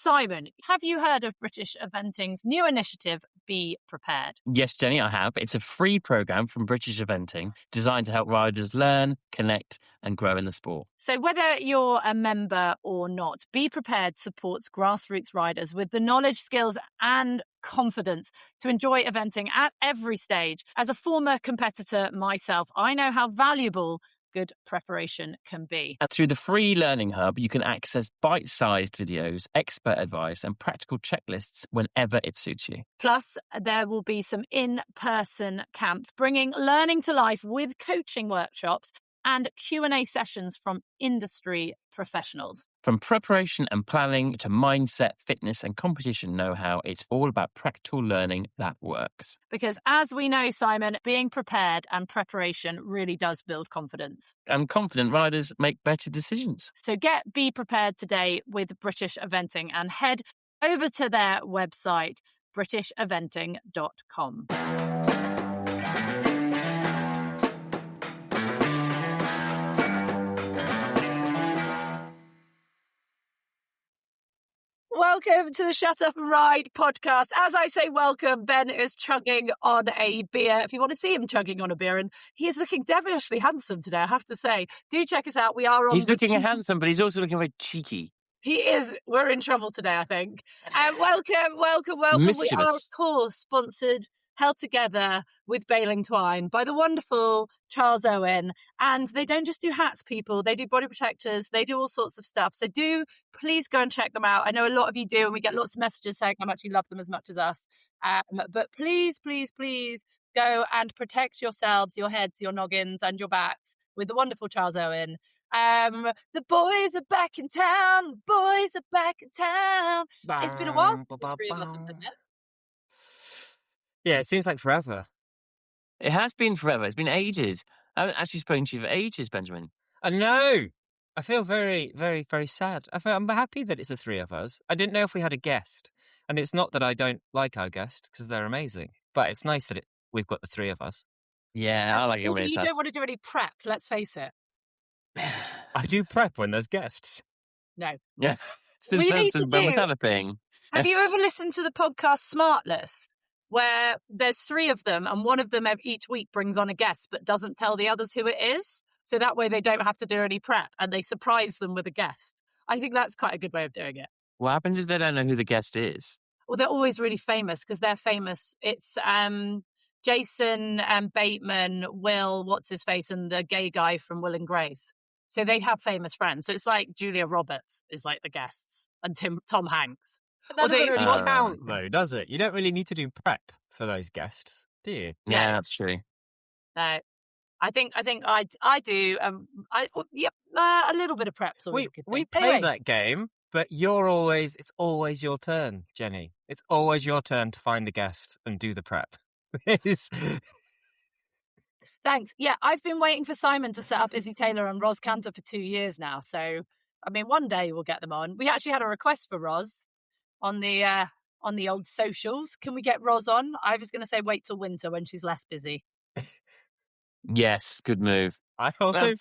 Simon, have you heard of British Eventing's new initiative, Be Prepared? Yes, Jenny, I have. It's a free programme from British Eventing designed to help riders learn, connect and grow in the sport. So whether you're a member or not, Be Prepared supports grassroots riders with the knowledge, skills and confidence to enjoy eventing at every stage. As a former competitor myself, I know how valuable good preparation can be. And through the free Learning Hub, you can access bite-sized videos, expert advice and practical checklists whenever it suits you. Plus, there will be some in-person camps bringing learning to life with coaching workshops and Q&A sessions from industry professionals. From preparation and planning to mindset, fitness and competition know-how, it's all about practical learning that works. Because as we know, Simon, being prepared and preparation really does build confidence. And confident riders make better decisions. So get Be Prepared today with British Eventing and head over to their website, britisheventing.com. Welcome to the Shut Up and Ride podcast. As I say welcome, Ben is chugging on a beer. If you want to see him chugging on a beer, and he is looking devilishly handsome today, I have to say. Do check us out. We are on. He's looking handsome, but he's also looking very cheeky. He is. We're in trouble today, I think. Welcome. Mischievous. We are, of course, sponsored, held together with baling twine by the wonderful Charles Owen. And they don't just do hats, people. They do body protectors. They do all sorts of stuff. So do please go and check them out. I know a lot of you do, and we get lots of messages saying how much you love them as much as us. But please go and protect yourselves, your heads, your noggins, and your backs with the wonderful Charles Owen. The boys are back in town. Boys are back in town. It's been a while since the three of us have done it. Yeah, it seems like forever. It has been forever. It's been ages. I haven't actually spoken to you for ages, Benjamin. I know. I feel very, very, very sad. I'm happy that it's the three of us. I didn't know if we had a guest. And it's not that I don't like our guests, because they're amazing. But it's nice that we've got the three of us. Yeah, I like it when it's You us. don't want to do any prep, let's face it. I do prep when there's guests. No. Yeah. We need to When was do- that a thing? Have you ever listened to the podcast Smartless, where there's three of them and one of them each week brings on a guest but doesn't tell the others who it is? So that way they don't have to do any prep and they surprise them with a guest. I think that's quite a good way of doing it. What happens if they don't know who the guest is? Well, they're always really famous because they're famous. It's Jason Bateman, Will, what's his face, and the gay guy from Will and Grace. So they have famous friends. So it's like Julia Roberts is like the guests and Tom Hanks. But that doesn't really Oh. count, though, does it? You don't really need to do prep for those guests, do you? Yeah, that's true. I think I do. A little bit of prep's always a good thing. We play Anyway, that game, but it's always your turn, Jenny. It's always your turn to find the guest and do the prep. Thanks. Yeah, I've been waiting for Simon to set up Izzy Taylor and Roz Cantor for 2 years now. So, I mean, one day we'll get them on. We actually had a request for Roz on the old socials. Can we get Roz on? I was going to say wait till winter when she's less busy. Yes, good move. I also,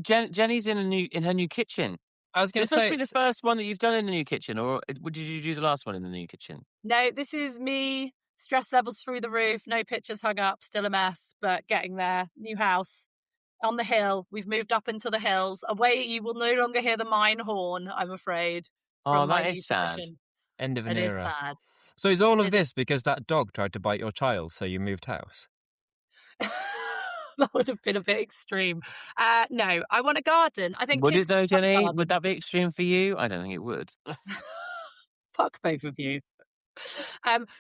Jenny's in her new kitchen. I was going This to must say, be the first one that you've done in the new kitchen, or did you do the last one in the new kitchen? No, this is me. Stress levels through the roof. No pictures hung up. Still a mess, but getting there. New house on the hill. We've moved up into the hills. Away, you will no longer hear the mine horn, I'm afraid. Oh, from my that new is sad. position. end of an It is era. sad. So is all of It- this because that dog tried to bite your child, so you moved house? That would have been a bit extreme. No, I want a garden. I think Would it kids though, should have a Jenny? garden. Would that be extreme for you? I don't think it would. Fuck both of you.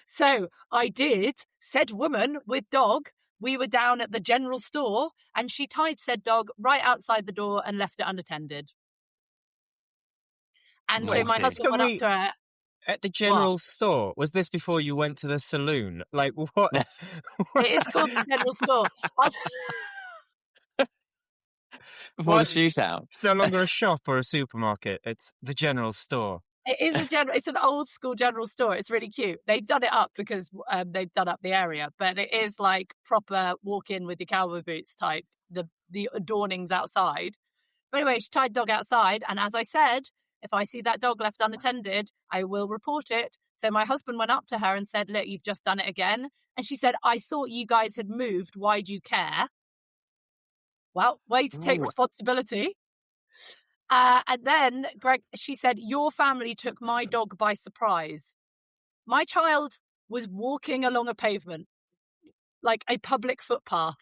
So I did. Said woman with dog. We were down at the general store, and she tied said dog right outside the door and left it unattended. And so my Naughty. husband went up to her. At the general store? Was this before you went to the saloon? Like, what? It is called the general store. Before What? the shootout. It's no longer a shop or a supermarket. It's the general store. It is it's an old school general store. It's really cute. They've done it up because they've done up the area, but it is like proper walk in with your cowboy boots type. The adornings outside. But anyway, she tied dog outside, and as I said, If I see that dog left unattended, I will report it. So my husband went up to her and said, look, you've just done it again. And she said, I thought you guys had moved. Why do you care? Well, way to take responsibility. And then she said, your family took my dog by surprise. My child was walking along a pavement, like a public footpath.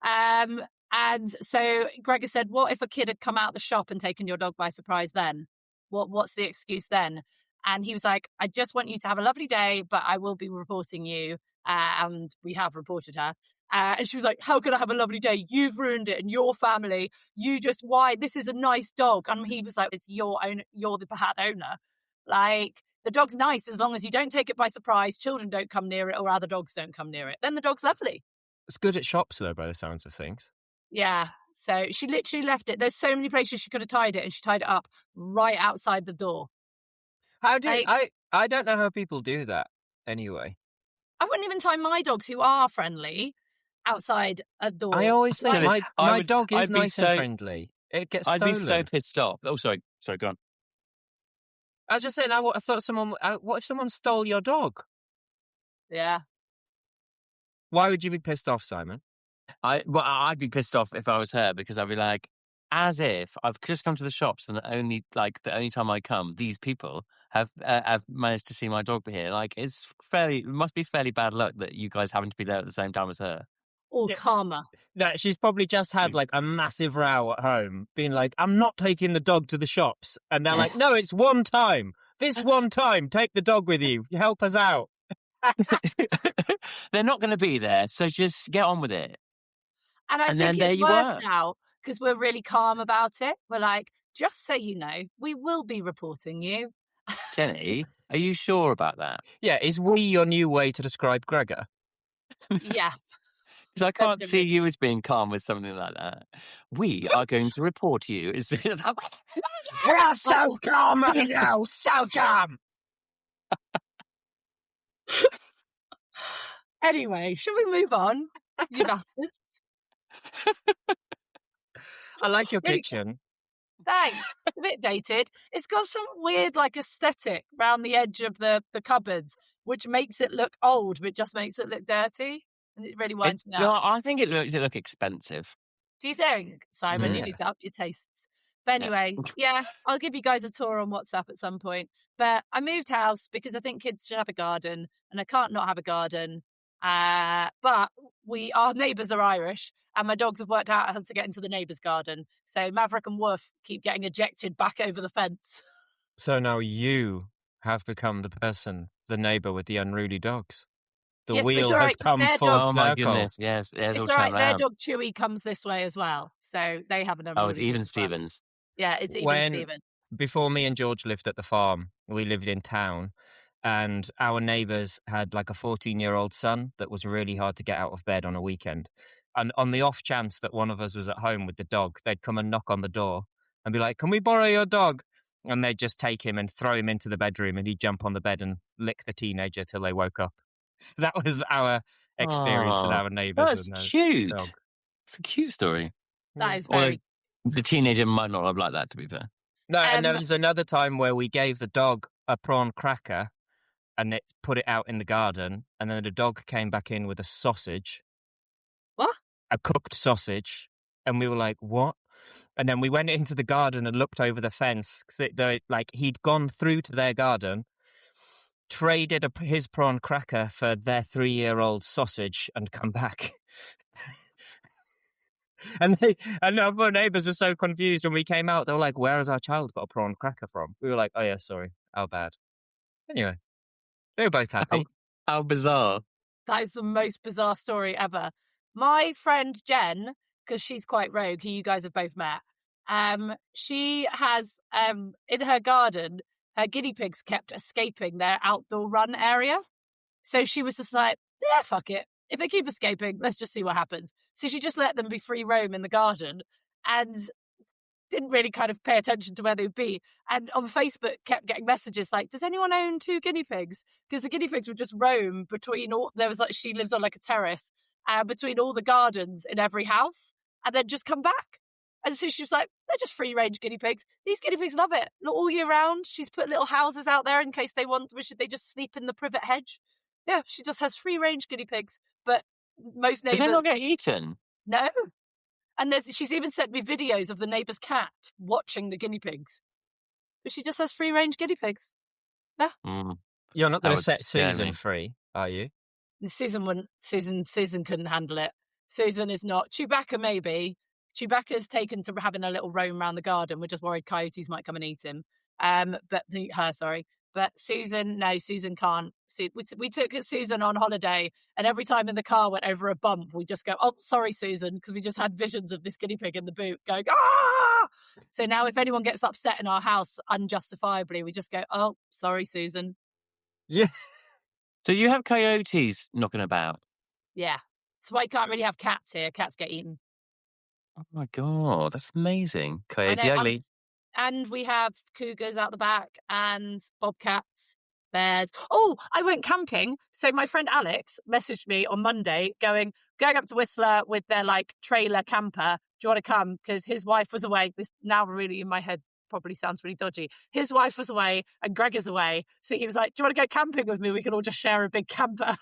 And so Gregor said, what if a kid had come out the shop and taken your dog by surprise then? What's the excuse then? And he was like, I just want you to have a lovely day, but I will be reporting you. And we have reported her. And she was like, how can I have a lovely day? You've ruined it, and your family. Why? This is a nice dog. And he was like, it's your own. You're the bad owner. Like, the dog's nice as long as you don't take it by surprise, children don't come near it, or other dogs don't come near it. Then the dog's lovely. It's good at shops, though, by the sounds of things. Yeah. So she literally left it. There's so many places she could have tied it, and she tied it up right outside the door. I don't know how people do that anyway. I wouldn't even tie my dogs, who are friendly, outside a door. I always think my dog is nice and friendly. It gets stolen. I'd be so pissed off. Oh, sorry, go on. I was just saying, I thought what if someone stole your dog? Yeah. Why would you be pissed off, Simon? I'd be pissed off if I was her, because I'd be like, as if I've just come to the shops and the only time I come, these people have managed to see my dog here. Like, it must be fairly bad luck that you guys happen to be there at the same time as her. Or karma. No, she's probably just had like a massive row at home, being like, I'm not taking the dog to the shops. And they're like, no, it's one time. This one time, take the dog with you. Help us out. They're not going to be there, so just get on with it. And I think it's worse now, because we're really calm about it. We're like, just so you know, we will be reporting you. Jenny, are you sure about that? Yeah, is we your new way to describe Gregor? Yeah. Because I can't see you as being calm with something like that. We are going to report you. We are so calm right now, so calm. Anyway, should we move on, you bastards? I like your kitchen. Thanks. A bit dated. It's got some weird, like, aesthetic around the edge of the cupboards, which makes it look old, but just makes it look dirty. And it really winds me up. No, I think it look expensive. Do you think, Simon? You need to up your tastes. But anyway, yeah, I'll give you guys a tour on WhatsApp at some point. But I moved house because I think kids should have a garden, and I can't not have a garden. But our neighbours are Irish, and my dogs have worked out how to get into the neighbour's garden. So Maverick and Woof keep getting ejected back over the fence. So now you have become the neighbour with the unruly dogs. The wheel has come full circle. Oh my goodness, yes. It's all right, their dog Chewy comes this way as well. So they have an unruly. Oh, it's even Stevens. Yeah, it's even Stevens. Before me and George lived at the farm, we lived in town. And our neighbours had like a 14-year-old son that was really hard to get out of bed on a weekend. And on the off chance that one of us was at home with the dog, they'd come and knock on the door and be like, can we borrow your dog? And they'd just take him and throw him into the bedroom, and he'd jump on the bed and lick the teenager till they woke up. So that was our experience with our neighbours. That's cute. It's a cute story. That is very... The teenager might not have liked that, to be fair. No, and there was another time where we gave the dog a prawn cracker and it put it out in the garden, and then the dog came back in with a sausage. What? A cooked sausage. And we were like, what? And then we went into the garden and looked over the fence. He'd gone through to their garden, traded his prawn cracker for their 3-year-old sausage, and come back. And our neighbours were so confused when we came out. They were like, where has our child got a prawn cracker from? We were like, oh yeah, sorry, how bad. Anyway, they were both happy. How bizarre. That is the most bizarre story ever. My friend Jen, because she's quite rogue, who you guys have both met, she has, in her garden, her guinea pigs kept escaping their outdoor run area. So she was just like, yeah, fuck it. If they keep escaping, let's just see what happens. So she just let them be free roam in the garden and didn't really kind of pay attention to where they would be. And on Facebook kept getting messages like, does anyone own 2 guinea pigs? Because the guinea pigs would just roam between she lives on like a terrace, between all the gardens in every house, and then just come back. And so she was like, they're just free range guinea pigs. These guinea pigs love it. All year round. She's put little houses out there in case they want, should they just sleep in the privet hedge? Yeah, she just has free range guinea pigs. But most Did they neighbours. not get eaten? No. And she's even sent me videos of the neighbour's cat watching the guinea pigs. But she just has free range guinea pigs. Yeah. You're not going That to set would scare Susan me. free, are you? Susan wouldn't. Susan couldn't handle it. Susan is not. Chewbacca maybe. Chewbacca's taken to having a little roam around the garden. We're just worried coyotes might come and eat him. But Susan, no, Susan can't. We took Susan on holiday, and every time in the car went over a bump, we just go, "Oh, sorry, Susan," because we just had visions of this guinea pig in the boot going, "Ah!" So now, if anyone gets upset in our house unjustifiably, we just go, "Oh, sorry, Susan." Yeah. So you have coyotes knocking about? Yeah. That's why you can't really have cats here. Cats get eaten. Oh my God, that's amazing. I Coyote know, ugly. and we have cougars out the back and bobcats, bears. Oh, I went camping. So my friend Alex messaged me on Monday going up to Whistler with their like trailer camper. Do you want to come? Because his wife was away. This now really in my head probably sounds really dodgy. His wife was away and Greg is away. So he was like, do you want to go camping with me? We can all just share a big camper.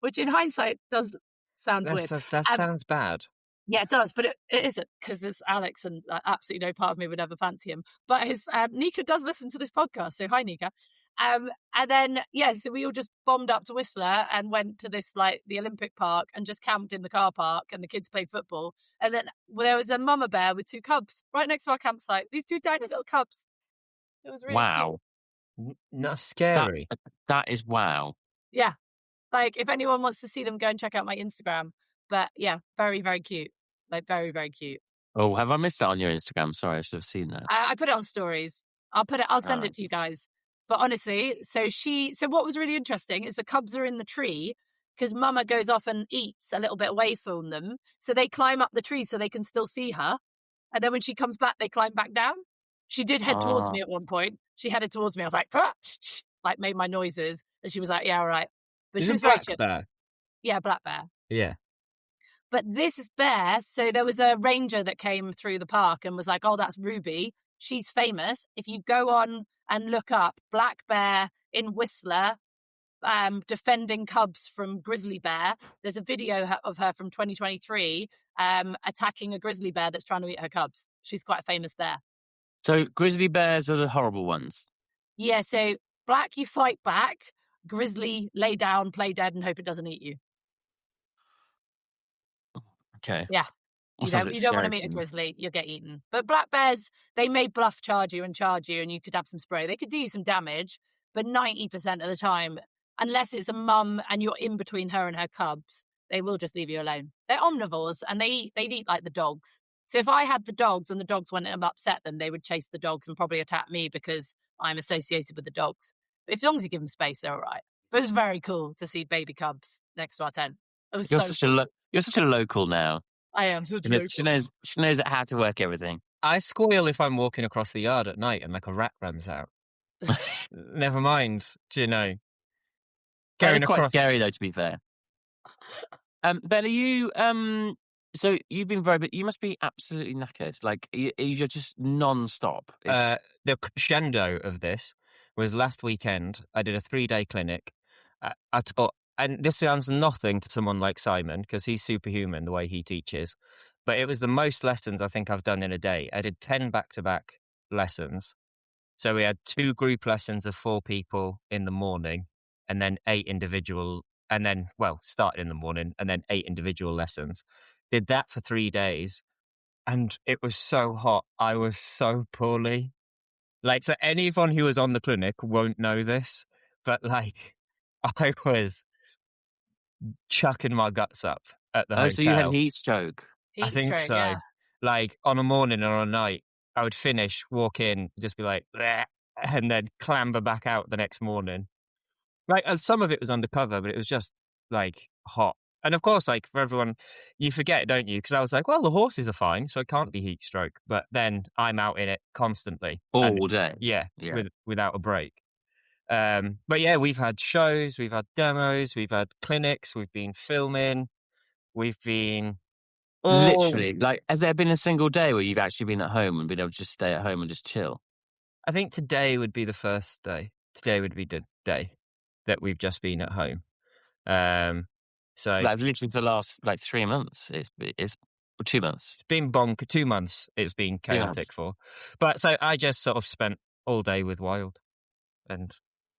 Which in hindsight does sound weird. That sounds bad. Yeah, it does, but it isn't, because it's Alex, and absolutely no part of me would ever fancy him. But his Nika does listen to this podcast, so hi, Nika. And then, so we all just bombed up to Whistler and went to this, like, the Olympic Park and just camped in the car park, and the kids played football. And then there was a mama bear with 2 cubs right next to our campsite. These 2 tiny little cubs. It was really Wow. cute. Not scary. That is wow. Yeah. Like, if anyone wants to see them, go and check out my Instagram. But yeah, very, very cute. Like, very, very cute. Oh, have I missed that on your Instagram? Sorry, I should have seen that. I put it on stories. I'll send it to you guys. But honestly, so what was really interesting is the cubs are in the tree because Mama goes off and eats a little bit away from them. So they climb up the tree so they can still see her. And then when she comes back, they climb back down. She did head towards me at one point. She headed towards me. I was like, shh, like made my noises. And she was like, yeah, all right. But she was very chill. Bear? Yeah, black bear. Yeah. But this bear, so there was a ranger that came through the park and was like, oh, that's Ruby. She's famous. If you go on and look up black bear in Whistler defending cubs from grizzly bear, there's a video of her from 2023 attacking a grizzly bear that's trying to eat her cubs. She's quite a famous bear. So grizzly bears are the horrible ones? Yeah, so black, you fight back. Grizzly, lay down, play dead, and hope it doesn't eat you. Okay. Yeah. You don't want to meet a grizzly, you'll get eaten. But black bears, they may bluff charge you, and you could have some spray. They could do you some damage, but 90% of the time, unless it's a mum and you're in between her and her cubs, they will just leave you alone. They're omnivores, and they'd eat like the dogs. So if I had the dogs and the dogs went and upset them, they would chase the dogs and probably attack me because I'm associated with the dogs. But as long as you give them space, they're all right. But it was very cool to see baby cubs next to our tent. It was You're such a local now. I am such a local. She knows how to work everything. I squeal if I'm walking across the yard at night and like a rat runs out. Never mind, do you know? That is quite scary though, to be fair. Ben, are you so you've been but you must be absolutely knackered. Like you're just non-stop. The crescendo of this was last weekend. I did a 3-day clinic. I taught, and this sounds nothing to someone like Simon because he's superhuman the way he teaches, but it was the most lessons I think I've done in a day. I did 10 back-to-back lessons. So we had 2 group lessons of 4 people in the morning, and then 8 individual, and then, started in the morning, and then 8 individual lessons. Did that for 3 days, and it was so hot. I was so poorly. Like, so anyone who was on the clinic won't know this, but like, I was chucking my guts up at the hotel. So you had heat stroke? I think so. Yeah. Like, on a morning or a night, I would finish, walk in, just be like, bleh, and then clamber back out the next morning. Like, and some of it was undercover, but it was just, like, hot. And of course, like, for everyone, you forget, don't you? Because I was like, well, the horses are fine, so it can't be heat stroke. But then I'm out in it constantly. All day? Yeah. Without a break. But yeah, we've had shows, we've had demos, we've had clinics, we've been filming, we've been Literally, like, has there been a single day where you've actually been at home and been able to just stay at home and just chill? I think today would be the first day. Today would be the day that we've just been at home. So Like, literally for the last, like, 3 months. It's 2 months. it's been 2 months. It's been 2 months. chaotic for, but so I just sort of spent all day with Wild, and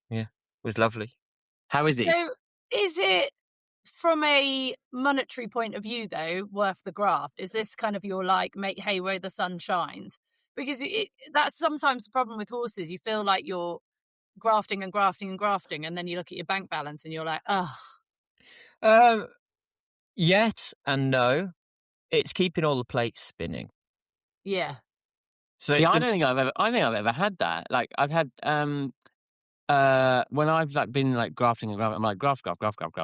yeah, it was lovely. How is he? So, is it from a monetary point of view, though, worth the graft? Is this kind of your like make hay where the sun shines? Because that's sometimes the problem with horses. You feel like you're grafting and grafting and grafting, and then you look at your bank balance and you're like, oh, Yes and no. It's keeping all the plates spinning. yeah, So See, it's I don't think I've ever had that. Like, I've had, when I've, like, been, like, grafting and grafting, I'm like, graft,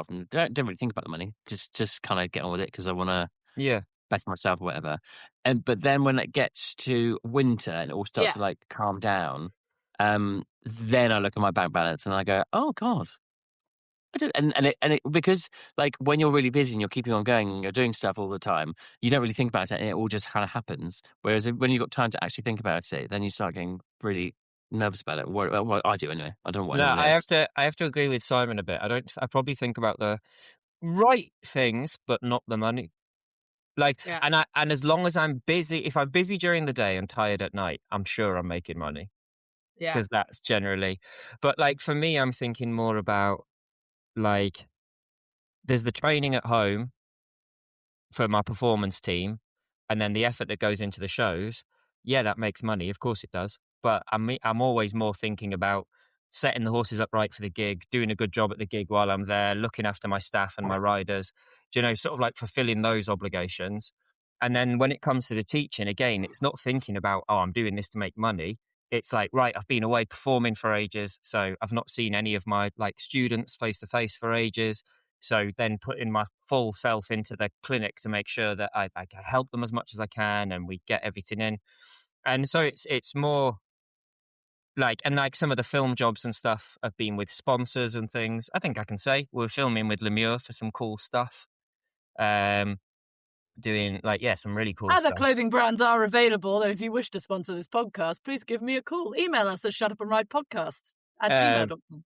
and don't really think about the money. Just kinda get on with it because I wanna yeah. better myself or whatever. But then when it gets to winter and it all starts yeah. to, like, calm down, then I look at my bank balance and I go, "Oh god." I don't, and it because, like, when you're really busy and you're keeping on going and you're doing stuff all the time, you don't really think about it and it all just kind of happens. Whereas when you've got time to actually think about it, then you start getting really nervous about it. Well, I do anyway. I don't know what No, anyone I have else. to. I have to agree with Simon a bit. I probably think about the right things, but not the money. Like, Yeah. and as long as I'm busy, if I'm busy during the day and tired at night, I'm sure I'm making money Yeah. because that's generally. But like for me, I'm thinking more about like there's the training at home for my performance team, and then the effort that goes into the shows. Yeah, that makes money. Of course it does. But I'm always more thinking about setting the horses up right for the gig, doing a good job at the gig while I'm there, looking after my staff and my riders, sort of like fulfilling those obligations. And then when it comes to the teaching, again, it's not thinking about, oh, I'm doing this to make money. It's like, right, I've been away performing for ages, so I've not seen any of my like students face to face for ages. So then putting my full self into the clinic to make sure that I help them as much as I can and we get everything in. And so it's more like, and like some of the film jobs and stuff have been with sponsors and things. I think I can say we're filming with Lemure for some cool stuff. Doing like, yeah, some really cool Other stuff. clothing brands are available, and if you wish to sponsor this podcast, please give me a call. Email us at shutupandridepodcast@gmail.com.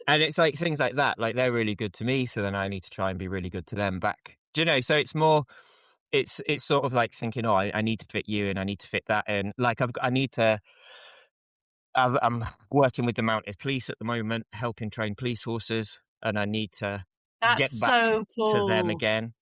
And it's like things like that, like they're really good to me, so then I need to try and be really good to them back. Do you know? So it's more, it's sort of like thinking, oh, I need to fit you in, I need to fit that in. Like I need to. I'm working with the mounted police at the moment, helping train police horses, and I need to That's get back so to them cool. again.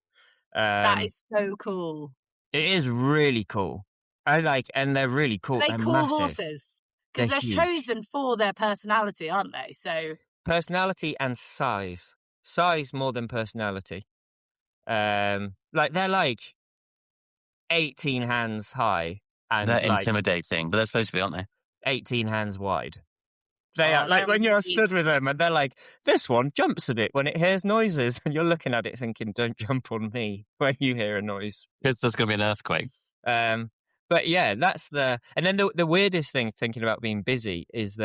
That is so cool. It is really cool. And they're really cool. Are they They're cool massive. horses? They're Because they're huge. chosen for their personality, aren't they? So Personality and size. Size more than personality. Like they're like 18 hands high and They're like intimidating, but they're supposed to be, aren't they? 18 hands wide. They are like they're when you're really stood with them and they're like, this one jumps a bit when it hears noises, and you're looking at it thinking, don't jump on me when you hear a noise. Because there's going to be an earthquake. But yeah, that's and then the weirdest thing thinking about being busy is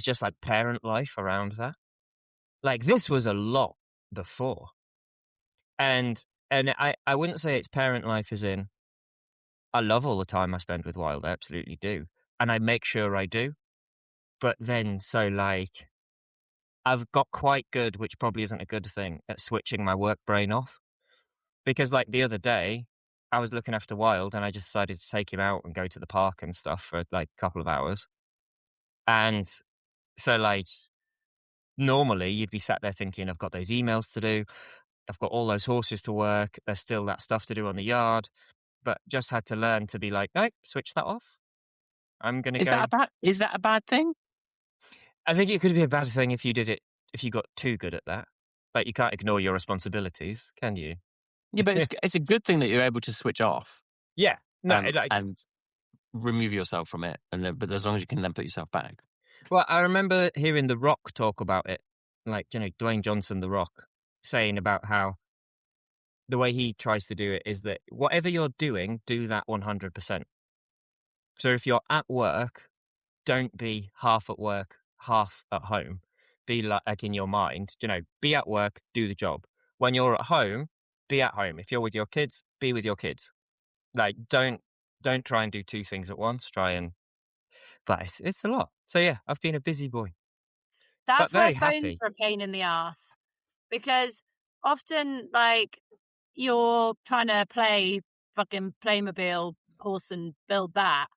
just like parent life around that. Like this was a lot before. And I wouldn't say it's parent life as in I love all the time I spend with Wild, I absolutely do. And I make sure I do. But then so like I've got quite good, which probably isn't a good thing, at switching my work brain off. Because like the other day, I was looking after Wild and I just decided to take him out and go to the park and stuff for like a couple of hours. And so like normally you'd be sat there thinking, I've got those emails to do, I've got all those horses to work, there's still that stuff to do on the yard, but just had to learn to be like, no, switch that off. I'm going to go. Is that a bad thing? I think it could be a bad thing if you did it, if you got too good at that. Like you can't ignore your responsibilities, can you? Yeah, but it's a good thing that you're able to switch off. Yeah. No, and remove yourself from it, but as long as you can then put yourself back. well, I remember hearing The Rock talk about it, like, Dwayne Johnson, The Rock, saying about how the way he tries to do it is that whatever you're doing, do that 100%. So if you're at work, don't be half at work, half at home. Be like in your mind, be at work, do the job. When you're at home, be at home. If you're with your kids, be with your kids. Like, don't try and do two things at once. But it's a lot. So yeah, I've been a busy boy, but That's where very phones happy. are a pain in the ass, because often, like, you're trying to play fucking Playmobil horse and build that,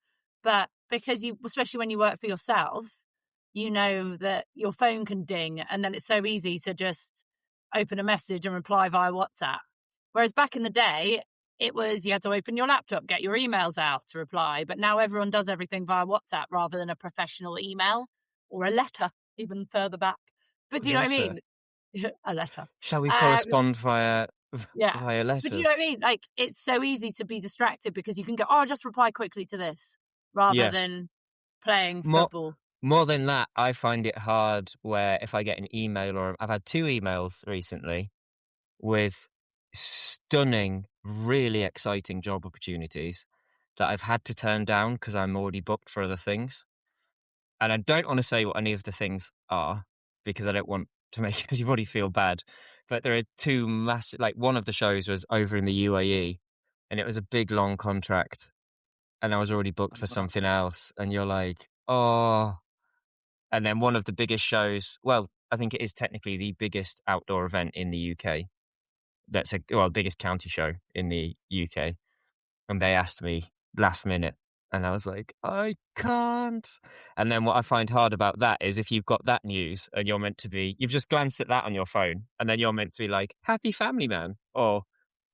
but because you, especially when you work for yourself, you know that your phone can ding, and then it's so easy to just open a message and reply via WhatsApp. Whereas back in the day, it was you had to open your laptop, get your emails out to reply, but now everyone does everything via WhatsApp rather than a professional email or a letter, even further back. But do you know what I Letter. mean? A letter. Shall we Um, correspond via yeah. via But do you letters? know what I mean? Like, it's so easy to be distracted because you can go, oh, I'll just reply quickly to this rather Yeah. than playing More football. more than that, I find it hard where if I get an email, or I've had 2 emails recently with stunning, really exciting job opportunities that I've had to turn down because I'm already booked for other things. And I don't want to say what any of the things are because I don't want to make anybody feel bad. But there are 2 massive, like, one of the shows was over in the UAE, and it was a big, long contract, and I was already booked for something else. And you're like, oh. And then one of the biggest shows, well, I think it is technically the biggest outdoor event in the UK. Biggest county show in the UK. And they asked me last minute, and I was like, I can't. And then what I find hard about that is if you've got that news and you've just glanced at that on your phone, and then you're meant to be like, happy family man, or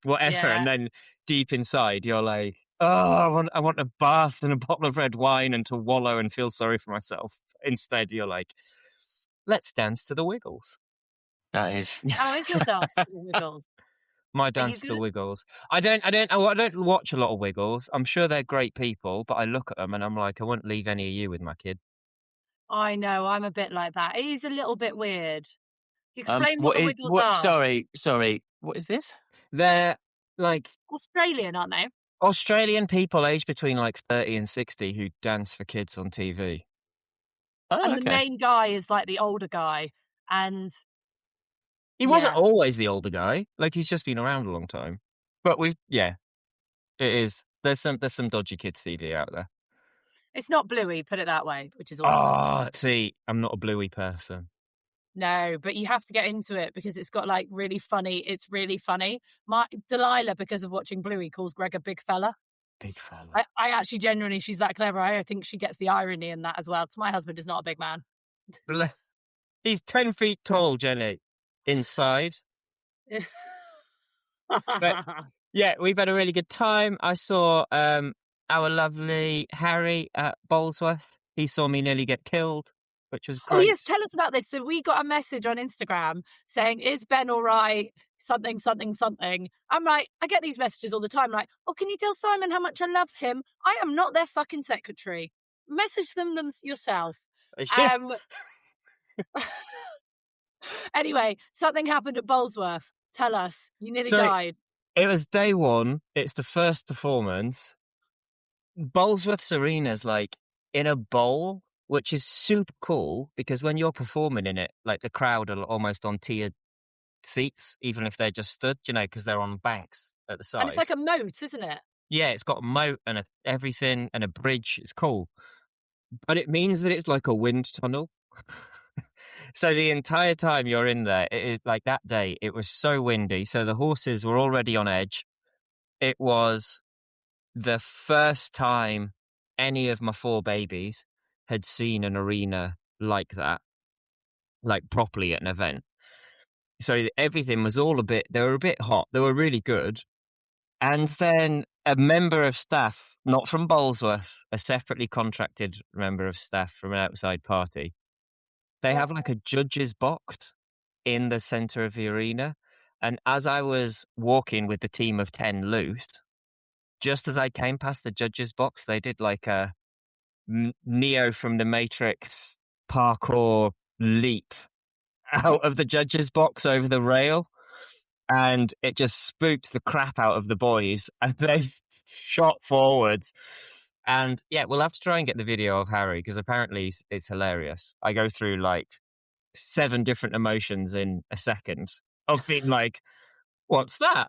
whatever. Yeah. And then deep inside, you're like, oh, I want a bath and a bottle of red wine and to wallow and feel sorry for myself. Instead, you're like, let's dance to the Wiggles. That is. How is your dance to the Wiggles? My Are you dance to the good? Wiggles. I don't watch a lot of Wiggles. I'm sure they're great people, but I look at them and I'm like, I wouldn't leave any of you with my kid. I know, I'm a bit like that. It is a little bit weird. Explain what the Wiggles What? are. Sorry. What is this? They're like Australian, aren't they? Australian people aged between like 30 and 60 who dance for kids on TV. Oh, And the okay. main guy is like the older guy, and He wasn't always the older guy. Like, he's just been around a long time. But it is. There's some dodgy kids TV out there. it's not Bluey, put it that way, which is awesome. Oh, see, I'm not a Bluey person. No, but you have to get into it because it's got like really funny. It's really funny. My Delilah, because of watching Bluey, calls Greg a big fella. Big fella. I actually genuinely, she's that clever. I think she gets the irony in that as well. My husband is not a big man. He's 10 feet tall, Jenny. Inside. Yeah, we've had a really good time. I saw our lovely Harry at Bolesworth. He saw me nearly get killed, which was great. Oh yes, tell us about this. So we got a message on Instagram saying, "Is Ben all right? Something, something, something." I'm like, I get these messages all the time. Like, oh, can you tell Simon how much I love him? I am not their fucking secretary. Message them yourself. Yeah. Anyway, something happened at Bolesworth. Tell us. You nearly died. It was day 1. It's the first performance. Bolesworth's arena's like in a bowl, which is super cool because when you're performing in it, like, the crowd are almost on tiered seats, even if they're just stood, because they're on banks at the side. And it's like a moat, isn't it? Yeah, it's got a moat and everything and a bridge. It's cool. But it means that it's like a wind tunnel. So the entire time you're in there, like that day, it was so windy. So the horses were already on edge. It was the first time any of my 4 babies had seen an arena like that, like properly at an event. So everything was they were a bit hot. They were really good. And then a member of staff, not from Bolesworth, a separately contracted member of staff from an outside party, they have like a judge's box in the center of the arena. And as I was walking with the team of 10 loose, just as I came past the judge's box, they did like a Neo from the Matrix parkour leap out of the judge's box over the rail. And it just spooked the crap out of the boys, and they shot forwards. And yeah, we'll have to try and get the video of Harry because apparently it's hilarious. I go through like 7 different emotions in a second of being like, what's that?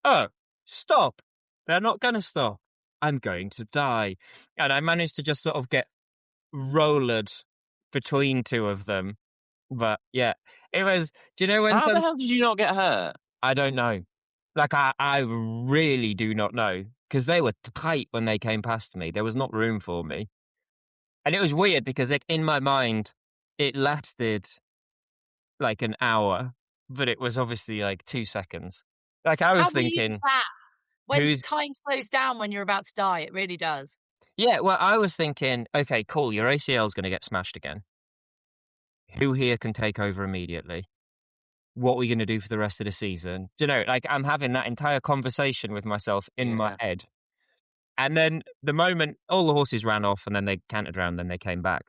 oh, stop. They're not going to stop. I'm going to die. And I managed to just sort of get rolled between two of them. But yeah, it was, do you know when How the hell did you not get hurt? I don't know. Like, I really do not know. Because they were tight when they came past me. There was not room for me. And it was weird because in my mind, it lasted like an hour, but it was obviously like 2 seconds. Like, I was How weird is thinking, that? When who's... time slows down when you're about to die, it really does. Yeah, well, I was thinking, okay, cool, your ACL's going to get smashed again. Who here can take over immediately? What are we going to do for the rest of the season? Do you know, like, I'm having that entire conversation with myself in my head. And then the moment all the horses ran off and then they cantered around, then they came back.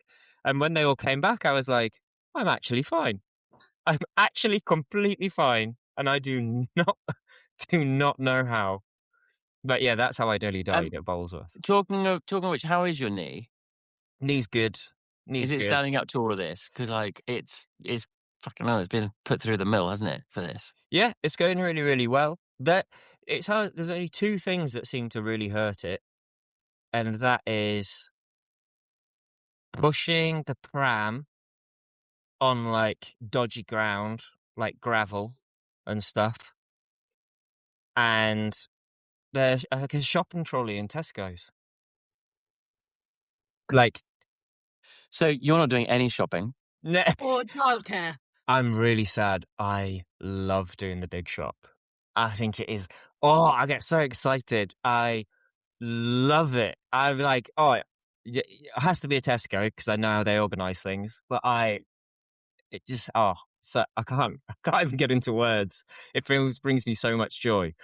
And when they all came back, I was like, I'm actually fine. I'm actually completely fine. And I do not know how. But yeah, that's how I nearly died at Bolesworth. Talking of which, how is your knee? Knee's good. Knee's Is it good. standing up to all of this? Because like it's fucking hell. It's been put through the mill, hasn't it? For this. Yeah, it's going really, really well. It's hard. There's only two things that seem to really hurt it, and that is pushing the pram on like dodgy ground, like gravel and stuff, and there's like a shopping trolley in Tesco's. Like, so you're not doing any shopping or childcare. I'm really sad. I love doing the big shop. I think it is. Oh, I get so excited. I love it. I'm like, it has to be a Tesco because I know how they organise things. But so I can't even get into words. It brings me so much joy.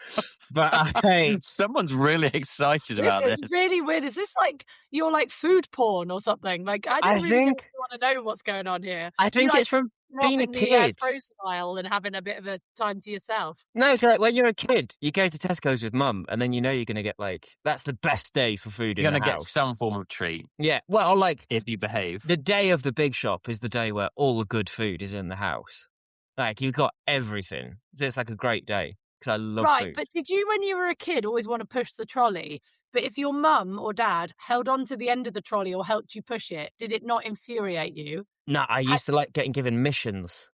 But someone's really excited about this. This is really weird. Is this like you're like food porn or something? Like I don't really want to know what's going on here. I think it's from being a kid. Frozen aisle and having a bit of a time to yourself. No, it's like when you're a kid, you go to Tesco's with mum, and then you know you're going to get like that's the best day for food. You're going to get some form of treat. Yeah, well, like if you behave. The day of the big shop is the day where all the good food is in the house. Like you've got everything. So it's like a great day because I love food. Right, but did you, when you were a kid, always want to push the trolley? But if your mum or dad held on to the end of the trolley or helped you push it, did it not infuriate you? No, I used to like getting given missions.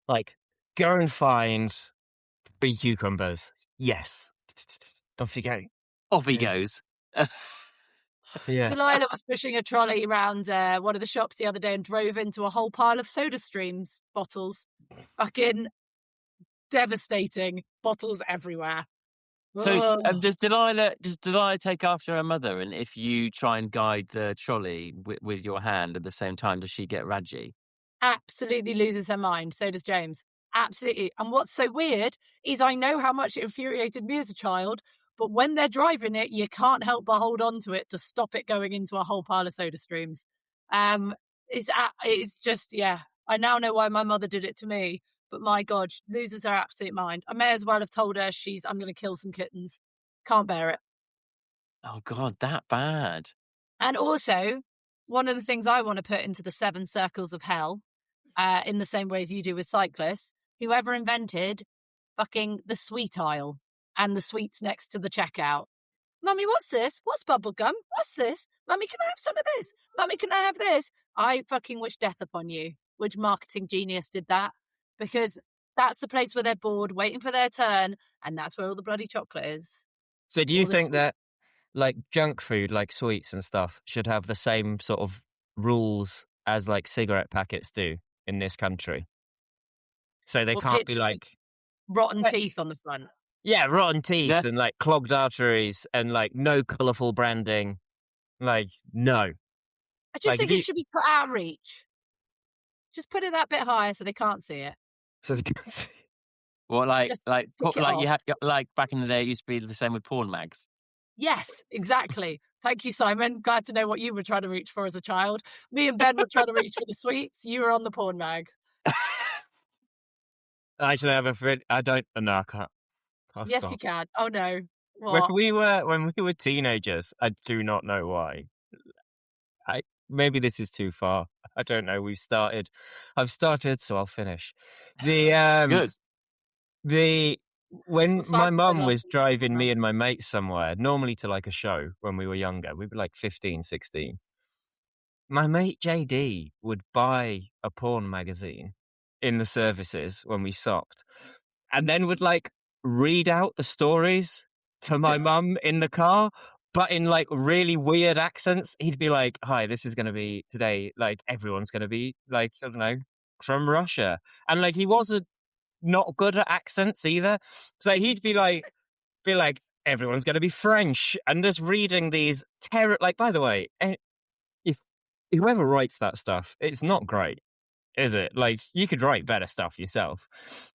Like, go and find 3 cucumbers. Yes. Off you go. Off he goes. Yeah. Delilah was pushing a trolley around one of the shops the other day and drove into a whole pile of Soda Streams bottles. Fucking devastating. Bottles everywhere. So does Delilah take after her mother? And if you try and guide the trolley with your hand at the same time, does she get raggy? Absolutely loses her mind. So does James. Absolutely. And what's so weird is I know how much it infuriated me as a child, but when they're driving it, you can't help but hold on to it to stop it going into a whole pile of Soda Streams. It's just, yeah. I now know why my mother did it to me. But my God, she loses her absolute mind. I may as well have told her I'm going to kill some kittens. Can't bear it. Oh God, that bad. And also, one of the things I want to put into the 7 circles of hell, in the same way as you do with cyclists, whoever invented fucking the sweet aisle and the sweets next to the checkout. Mummy, what's this? What's bubble gum? What's this? Mummy, can I have some of this? Mummy, can I have this? I fucking wish death upon you. Which marketing genius did that? Because that's the place where they're bored, waiting for their turn, and that's where all the bloody chocolate is. So do you think that, like, junk food, like sweets and stuff, should have the same sort of rules as, like, cigarette packets do in this country? So they can't be, like... rotten teeth on the front. Yeah, rotten teeth and, like, clogged arteries and, like, no colourful branding. Like, no. I just think it should be put out of reach. Just put it that bit higher so they can't see it. So they can't see. Well, you had like back in the day, it used to be the same with porn mags. Yes, exactly. Thank you, Simon. Glad to know what you were trying to reach for as a child. Me and Ben were trying to reach for the sweets. You were on the porn mag. Actually, I have a friend. I don't. No, I can't. Yes, stop. you can. Oh no. What? When we were teenagers, I do not know why. Maybe this is too far. I don't know. I've started, so I'll finish. Good. When That's what my Simon said mum last was week. driving me and my mates somewhere, normally to like a show when we were younger, we were like 15, 16. My mate JD would buy a porn magazine in the services when we stopped, and then would like read out the stories to my mum in the car, but in like really weird accents. He'd be like, "Hi, this is going to be today. Like everyone's going to be like, I don't know, from Russia," and like he wasn't not good at accents either. So he'd be like, everyone's going to be French, and just reading these terror. Like, by the way, if whoever writes that stuff, it's not great, is it? Like, you could write better stuff yourself,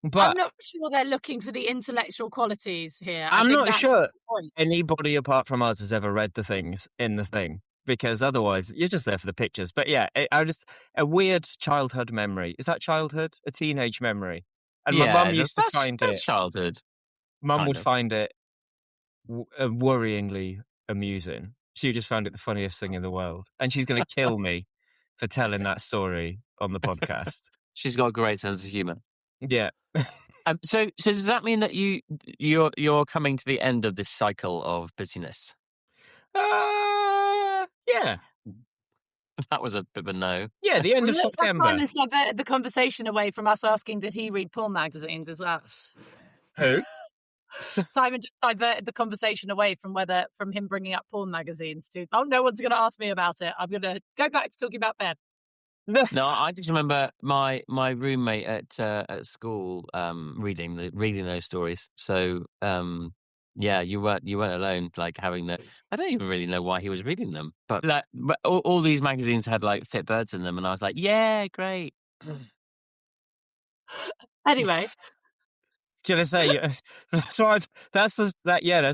I'm but not sure they're looking for the intellectual qualities here. I I'm think not that's sure the point. anybody apart from us has ever read the things in the thing, because otherwise you're just there for the pictures. But yeah, I just a weird childhood memory. Is that childhood? A teenage memory? And my Yeah, mum used to find that's it. childhood. Mum Kind would of. find it worryingly amusing. She just found it the funniest thing in the world, and she's going to kill me for telling that story on the podcast. She's got a great sense of humour. Yeah. So does that mean that you're coming to the end of this cycle of busyness? Yeah. That was a bit of a no. Yeah, the end Well, of it looks like September. Simon's diverted the conversation away from us asking, did he read porn magazines as well? Who? Simon just diverted the conversation away from him bringing up porn magazines to, oh, no one's going to ask me about it. I'm going to go back to talking about Ben. No, I just remember my roommate at school reading those stories. So yeah, you weren't alone. Like having the, I don't even really know why he was reading them, but like, but all these magazines had like fit birds in them, and I was like, yeah, great. Anyway, Gonna say that's why that's where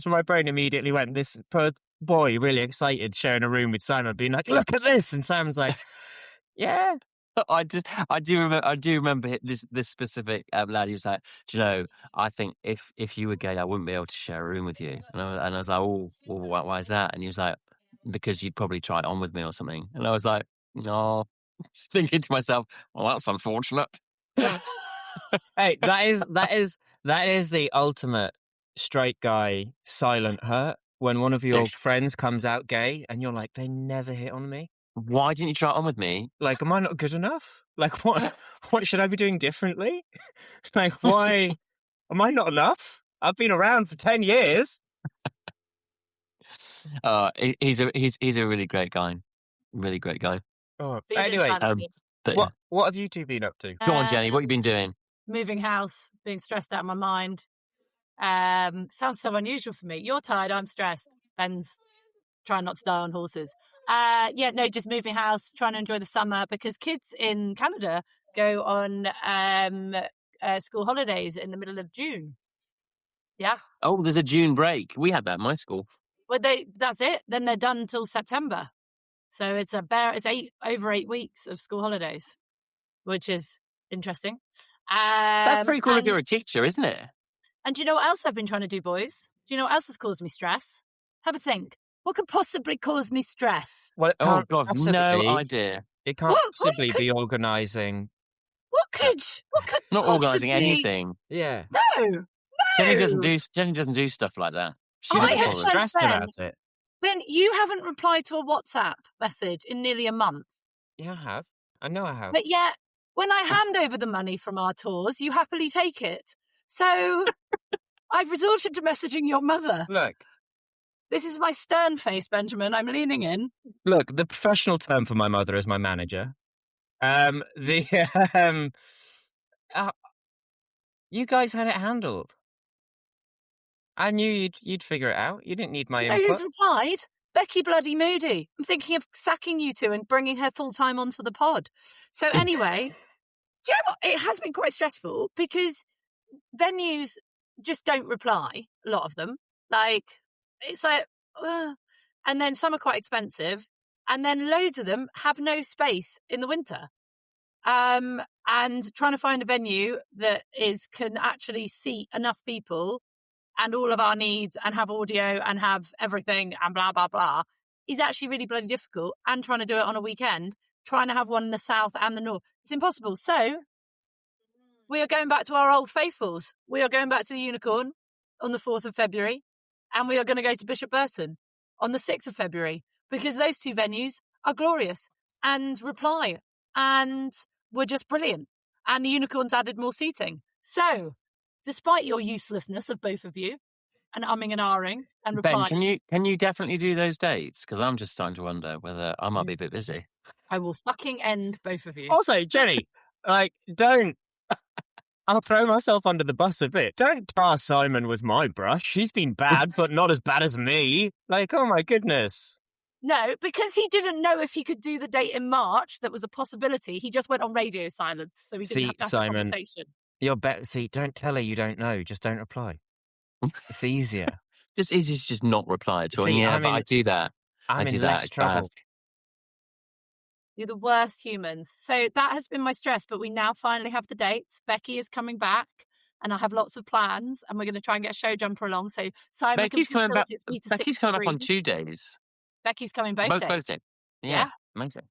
my brain immediately went. This poor boy, really excited, sharing a room with Simon, being like, "Look at this," and Simon's like, "Yeah." I do remember this specific lad. He was like, do you know, I think if you were gay, I wouldn't be able to share a room with you. And I was like, oh, well, why is that? And he was like, because you'd probably try it on with me or something. And I was like, no, thinking to myself, well, that's unfortunate. Hey, that is the ultimate straight guy silent hurt when one of your friends comes out gay and you're like, they never hit on me. Why didn't you try it on with me? Like, am I not good enough? Like, what should I be doing differently? Like, why am I not enough? I've been around for 10 years. He's a really great guy. Really great guy. Oh, feeding anyway, fancy. But what have you two been up to? go on, Jenny. What have you been doing? Moving house, being stressed out of my mind. Sounds so unusual for me. You're tired, I'm stressed. Ben's trying not to die on horses. Yeah, no, just moving house, trying to enjoy the summer, because kids in Canada go on school holidays in the middle of June. Yeah. Oh, there's a June break. We had that in my school. Well, that's it. Then they're done until September. So it's over 8 weeks of school holidays, which is interesting. That's pretty cool if you're a teacher, isn't it? And do you know what else I've been trying to do, boys? Do you know what else has caused me stress? Have a think. What could possibly cause me stress? Well, it Oh can't God, possibly- no idea. It can't What possibly could- be organising. What could Not organising possibly- anything. Yeah. No. Jenny doesn't do stuff like that. She I doesn't have bother. said- Stressed Ben. about it. Ben, you haven't replied to a WhatsApp message in nearly a month. Yeah, I have. I know I have. But yet, when I hand over the money from our tours, you happily take it. So I've resorted to messaging your mother. Look, This is my stern face, Benjamin. I'm leaning in. the professional term for my mother is my manager. You guys had it handled. I knew you'd figure it out. You didn't need my You know who's input. replied? Becky Bloody Moody. I'm thinking of sacking you two and bringing her full time onto the pod. So anyway, do you know what? It has been quite stressful because venues just don't reply, a lot of them. Like, it's like, and then some are quite expensive, and then loads of them have no space in the winter. And trying to find a venue that can actually seat enough people and all of our needs and have audio and have everything and blah, blah, blah is actually really bloody difficult. And trying to do it on a weekend, trying to have one in the south and the north, it's impossible. So we are going back to our old faithfuls. We are going back to the Unicorn on the 4th of February, and we are going to go to Bishop Burton on the 6th of February, because those two venues are glorious and reply and were just brilliant. And the Unicorns added more seating. So, despite your uselessness of both of you, and umming and ahhing and replying, Ben, can you definitely do those dates? Because I'm just starting to wonder whether I might be a bit busy. I will fucking end both of you. Also, Jenny, like, don't. I'll throw myself under the bus a bit. Don't tar Simon with my brush. He's been bad, but not as bad as me. Like, oh my goodness. No, because he didn't know if he could do the date in March. That was a possibility. He just went on radio silence, so he didn't have to have Simon, a conversation. You're better. See, don't tell her you don't know. Just don't reply. It's easier. Just easy to just not reply at all. See, Yeah, I'm but in- I do that. I'm I do in that. less It's trouble. bad. You're the worst humans. So that has been my stress, but we now finally have the dates. Becky is coming back, and I have lots of plans, and we're going to try and get a show jumper along. So Simon Becky's can coming back. his meter Becky's coming up on 6 2 days. Becky's coming both days. Both days. Yeah, amazing.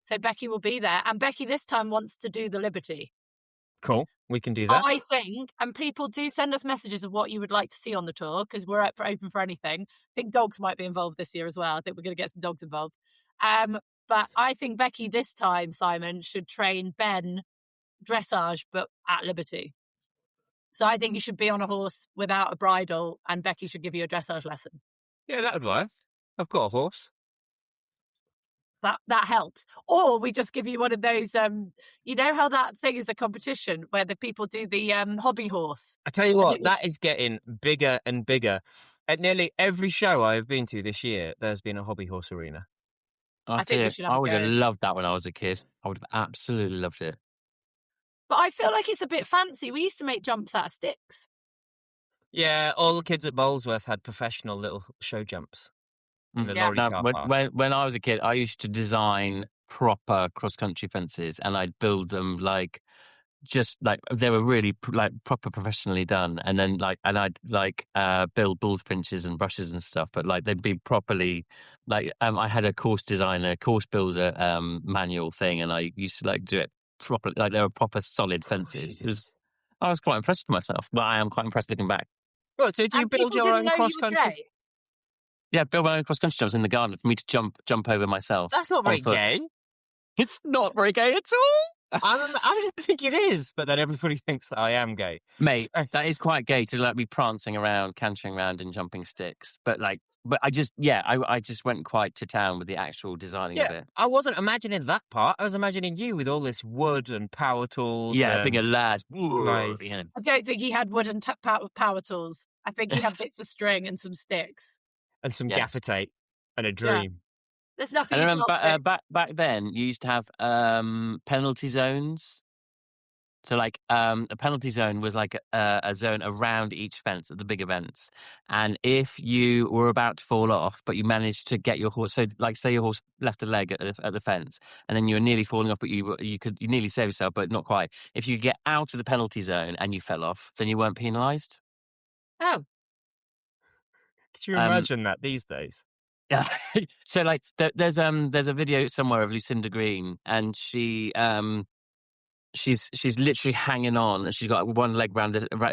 So Becky will be there, and Becky this time wants to do the Liberty. Cool. We can do that. I think, and people do send us messages of what you would like to see on the tour, because we're open for anything. I think dogs might be involved this year as well. I think we're going to get some dogs involved. But I think Becky this time, Simon, should train Ben dressage, but at Liberty. So I think you should be on a horse without a bridle, and Becky should give you a dressage lesson. Yeah, that would work. I've got a horse. That helps. Or we just give you one of those, you know how that thing is a competition where the people do the hobby horse? I tell you what, that is getting bigger and bigger. At nearly every show I have been to this year, there's been a hobby horse arena. I think we should have I a would go. have loved that when I was a kid. I would have absolutely loved it. But I feel like it's a bit fancy. We used to make jumps out of sticks. Yeah, all the kids at Bowlesworth had professional little show jumps. In the lorry car park. When I was a kid, I used to design proper cross-country fences, and I'd build them like they were really proper professionally done, and then I'd build bullfinches and brushes and stuff, but like they'd be properly I had a course designer, course builder manual thing, and I used to do it properly, like they were proper solid fences. I was quite impressed with myself, but I am quite impressed looking back. Well, so do you build your own cross-country? Yeah, build my own cross-country jumps in the garden for me to jump over myself. That's not very gay. It's not very gay at all. I don't think it is, but then everybody thinks that I am gay. Mate, that is quite gay to be prancing around, cantering around and jumping sticks. But I just went quite to town with the actual designing of it. I wasn't imagining that part. I was imagining you with all this wood and power tools. Yeah, being a lad. Right. Yeah. I don't think he had wooden power tools. I think he had bits of string and some sticks. And some gaffer tape and a dream. Yeah. There's nothing. And I remember back then, you used to have penalty zones. So a penalty zone was like a zone around each fence at the big events. And if you were about to fall off, but you managed to get your horse, so say your horse left a leg at the fence, and then you were nearly falling off, but you nearly saved yourself, but not quite. If you get out of the penalty zone and you fell off, then you weren't penalised. Oh. Could you imagine that these days? Yeah. So there's a video somewhere of Lucinda Green, and she's literally hanging on, and she's got one leg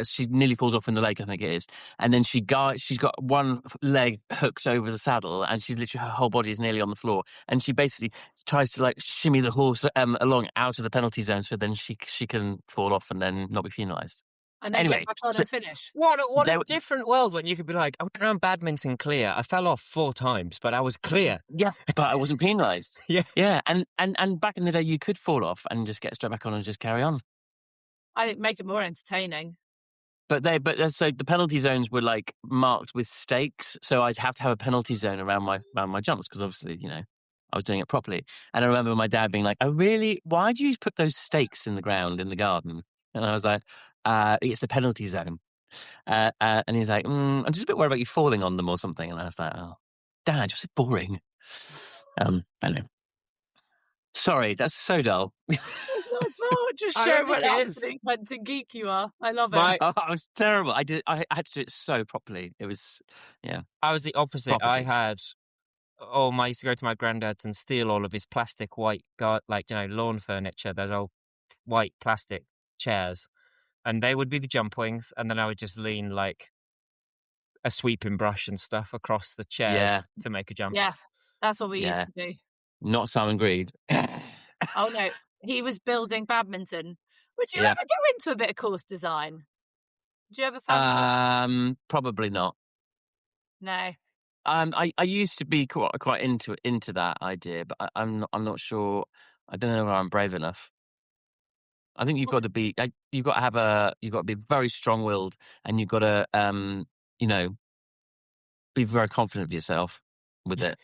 she nearly falls off in the lake, I think it is, and then she's got one leg hooked over the saddle, and she's literally, her whole body is nearly on the floor, and she basically tries to shimmy the horse along out of the penalty zone, so then she can fall off and then not be penalised. And then get back on and finish. What a different world when you could be like, I went around badminton clear. I fell off 4 times, but I was clear. Yeah, but I wasn't penalised. Yeah. And back in the day, you could fall off and just get straight back on and just carry on. I think it made it more entertaining. So the penalty zones were marked with stakes, so I'd have to have a penalty zone around my jumps, because obviously, I was doing it properly. And I remember my dad being like, "Oh, really? Why do you put those stakes in the ground in the garden?" And I was like, "It's the penalty zone." And he's like, "I'm just a bit worried about you falling on them or something." And I was like, "Oh, Dad, you're so boring." I know. Sorry, that's so dull. It's not at all. Just show what an absolute hunting geek you are. I love it. I was terrible. I had to do it so properly. It was, yeah. I was the opposite. I had, I used to go to my granddad's and steal all of his plastic white, lawn furniture, those old white plastic chairs. and they would be the jump wings, and then I would just lean like a sweeping brush and stuff across the chairs to make a jump. Yeah, that's what we Yeah. used to do. Not Simon Greed. Oh no, he was building badminton. Would you Yeah. ever go into a bit of course design? Do you ever fancy it? Probably not. No. I used to be quite into that idea, but I'm not sure. I don't know whether I'm brave enough. I think you've got to be very strong-willed, and you've got to be very confident of yourself with it.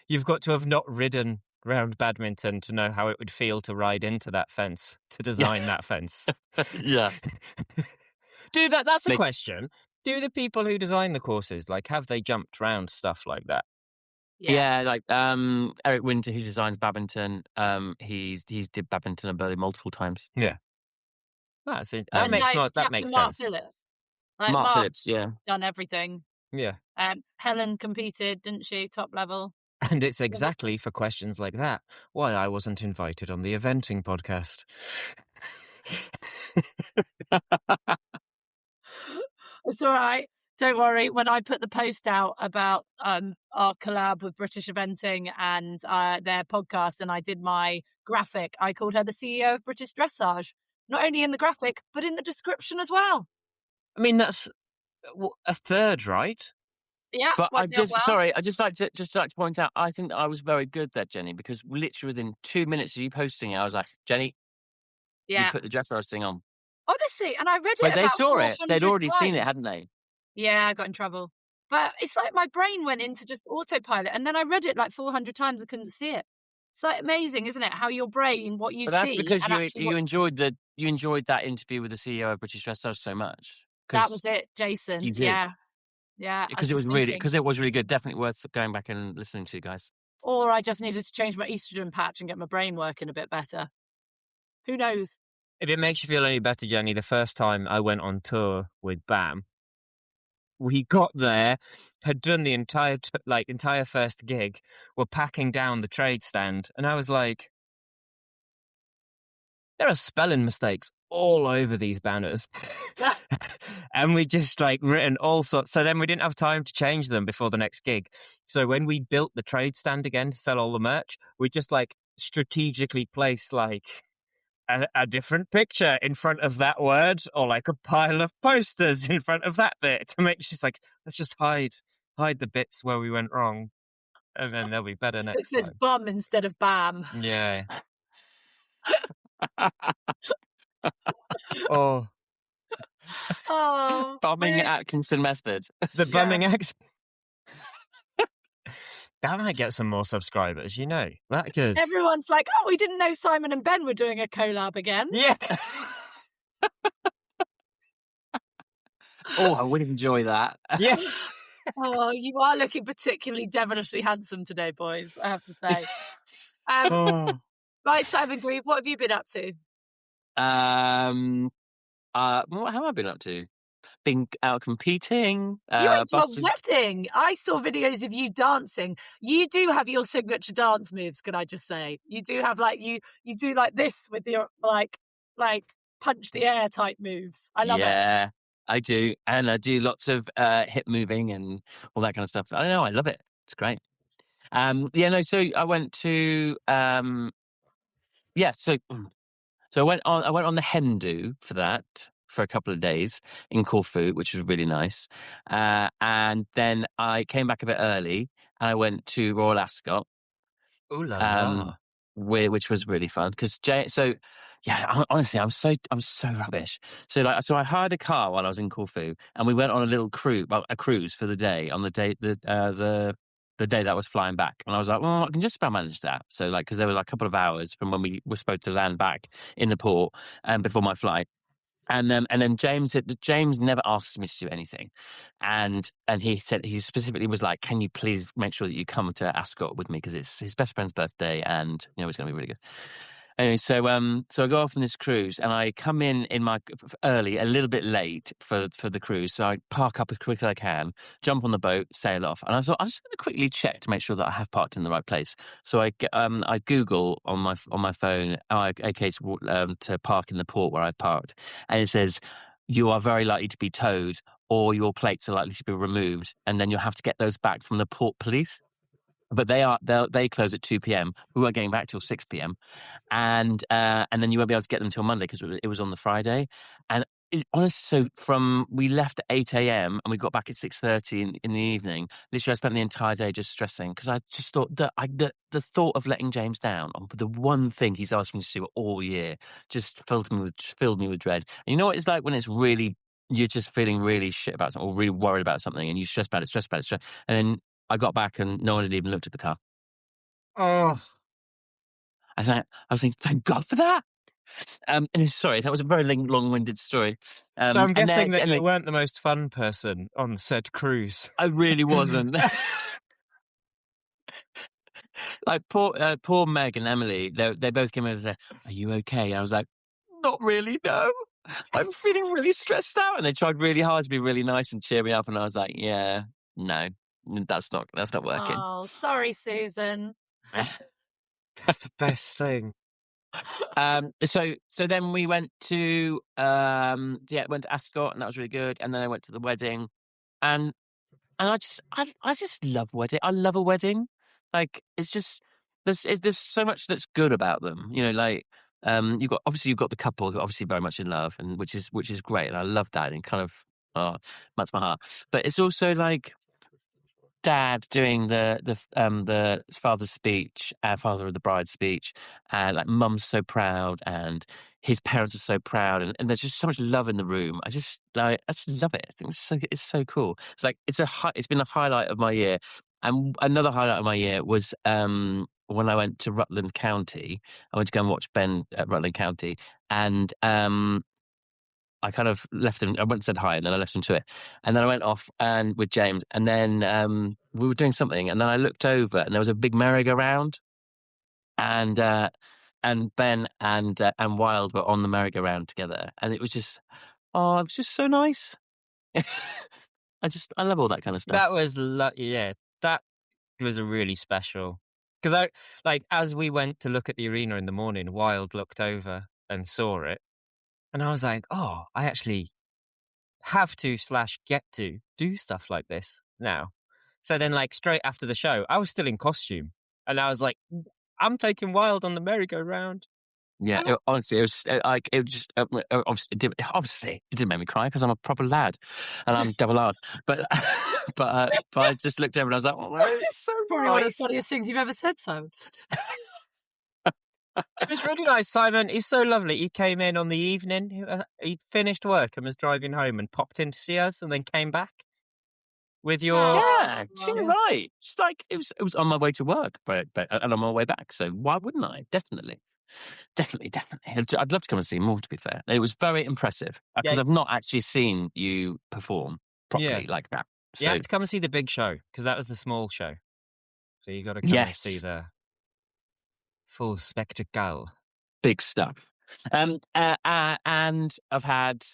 You've got to have not ridden round badminton to know how it would feel to ride into that fence, to design that fence. Yeah. That's a question. Do the people who design the courses, like, have they jumped round stuff like that? Yeah. like Eric Winter, who designs badminton, he's did badminton and Berlin multiple times. Yeah. That And makes Captain Mark sense. Phillips. Like, Mark Phillips, yeah. done everything. Yeah. Helen competed, didn't she? Top level. And it's exactly for questions like that why I wasn't invited on the eventing podcast. It's all right. Don't worry. When I put the post out about our collab with British Eventing and their podcast, and I did my graphic, I called her the CEO of British Dressage. Not only in the graphic, but in the description as well. I mean, that's a third, right? Yeah. But well, I'd just like to point out, I think that I was very good there, Jenny, because literally within 2 minutes of you posting it, I was like, Jenny, you put the dressage thing on. Honestly, and I read it. But they about saw it. 400 They'd already seen it, times. hadn't they? Yeah, I got in trouble. But it's like my brain went into just autopilot, and then I read it like 400 times and couldn't see it. It's like amazing, isn't it? How your brain, what you see. But that's because and you enjoyed that interview with the CEO of British Dressage so much. That was it, Jason. You did. Yeah. Because it was really good. Definitely worth going back and listening to, guys. Or I just needed to change my estrogen patch and get my brain working a bit better. Who knows? If it makes you feel any better, Jenny, the first time I went on tour with BAM, we got there, had done the entire first gig, were packing down the trade stand, and I was like, there are spelling mistakes all over these banners. And we just written all sorts. So then we didn't have time to change them before the next gig. So when we built the trade stand again to sell all the merch, we just strategically placed a different picture in front of that word, or a pile of posters in front of that bit to make just let's just hide the bits where we went wrong, and then they'll be better next time. It says bum instead of BAM. Yeah. Oh. Bumming Atkinson method. The bumming accent. That might get some more subscribers, That good. Everyone's like, oh, we didn't know Simon and Ben were doing a collab again. Yeah. Oh, I would enjoy that. Yeah. Oh, you are looking particularly devilishly handsome today, boys, I have to say. Right, Simon Grieve, what have you been up to? What have I been up to? Been out competing. You went to a wedding. I saw videos of you dancing. You do have your signature dance moves, can I just say? You do have you do this with your like punch the air type moves. I love it. Yeah, I do. And I do lots of hip moving and all that kind of stuff. I don't know, I love it. It's great. So I went to so I went on the hen do for that for a couple of days in Corfu, which was really nice. And then I came back a bit early and I went to Royal Ascot. Ooh la la. Which was really fun because honestly, I'm so rubbish. So I hired a car while I was in Corfu, and we went on a little cruise for the day on the day the day that I was flying back, and I was like, well, I can just about manage that. So because there were a couple of hours from when we were supposed to land back in the port before my flight. And then James never asks me to do anything, and he said, he specifically was like, can you please make sure that you come to Ascot with me because it's his best friend's birthday and it's going to be really good. Anyway, so I go off on this cruise and I come in my early, a little bit late for the cruise. So I park up as quick as I can, jump on the boat, sail off. And I thought, I'm just going to quickly check to make sure that I have parked in the right place. So I Google on my phone, to park in the port where I've parked. And it says, you are very likely to be towed, or your plates are likely to be removed, and then you'll have to get those back from the port police. But they close at 2 p.m. We weren't getting back till 6 p.m. And then you won't be able to get them till Monday because it was on the Friday. And honestly, so we left at 8 a.m. and we got back at 6:30 in the evening. Literally, I spent the entire day just stressing because I just thought that the thought of letting James down on the one thing he's asked me to do all year just filled me with dread. And you know what it's like when it's really, you're just feeling really shit about something or really worried about something, and you stress about it, and then I got back and no one had even looked at the car. Oh, I was thinking, thank God for that. Sorry, that was a very long-winded story. so I'm guessing that anyway, you weren't the most fun person on said cruise. I really wasn't. Like poor Meg and Emily, they both came over and said, "Are you okay?" And I was like, "Not really, no. I'm feeling really stressed out." And they tried really hard to be really nice and cheer me up, and I was like, "Yeah, no, that's not working." Oh, sorry, Susan. That's the best thing. So then we went to went to Ascot, and that was really good. And then I went to the wedding, and I just love wedding. I love a wedding. Like it's just there's so much that's good about them. You know, like you've got the couple who are obviously very much in love, and which is great, and I love that, and kind of melts my heart. But it's also like dad doing the father's speech, father of the bride's speech, and like mum's so proud, and his parents are so proud, and there's just so much love in the room. I just love it. I think it's so cool. It's like it's been a highlight of my year, and another highlight of my year was when I went to Rutland County. I went to go and watch Ben at Rutland County, and I kind of left him. I went and said hi, and then I left him to it. And then I went off and with James, and then we were doing something, and then I looked over, and there was a big merry-go-round, and Ben and Wild were on the merry-go-round together, and it was just so nice. I love all that kind of stuff. That was that was a really special, because as we went to look at the arena in the morning, Wild looked over and saw it, and I was like, oh, I actually have to / get to do stuff like this now. So then, like, straight after the show, I was still in costume, and I was like, I'm taking Wild on the merry-go-round. Yeah, honestly, it was like it just obviously it didn't make me cry because I'm a proper lad, and I'm double hard. But but I just looked over and I was like, "Oh, that is so Probably one of the nice." funniest things you've ever said. So It was really nice. Simon, he's so lovely. He came in on the evening. He'd finished work and was driving home and popped in to see us, and then came back with your. Yeah, you're right. It's like it was on my way to work, but and on my way back. So why wouldn't I? Definitely. I'd love to come and see more. To be fair, it was very impressive because I've not actually seen you perform properly like that. So you have to come and see the big show because that was the small show. So you got to come and see the full spectacle. Big stuff. And I've had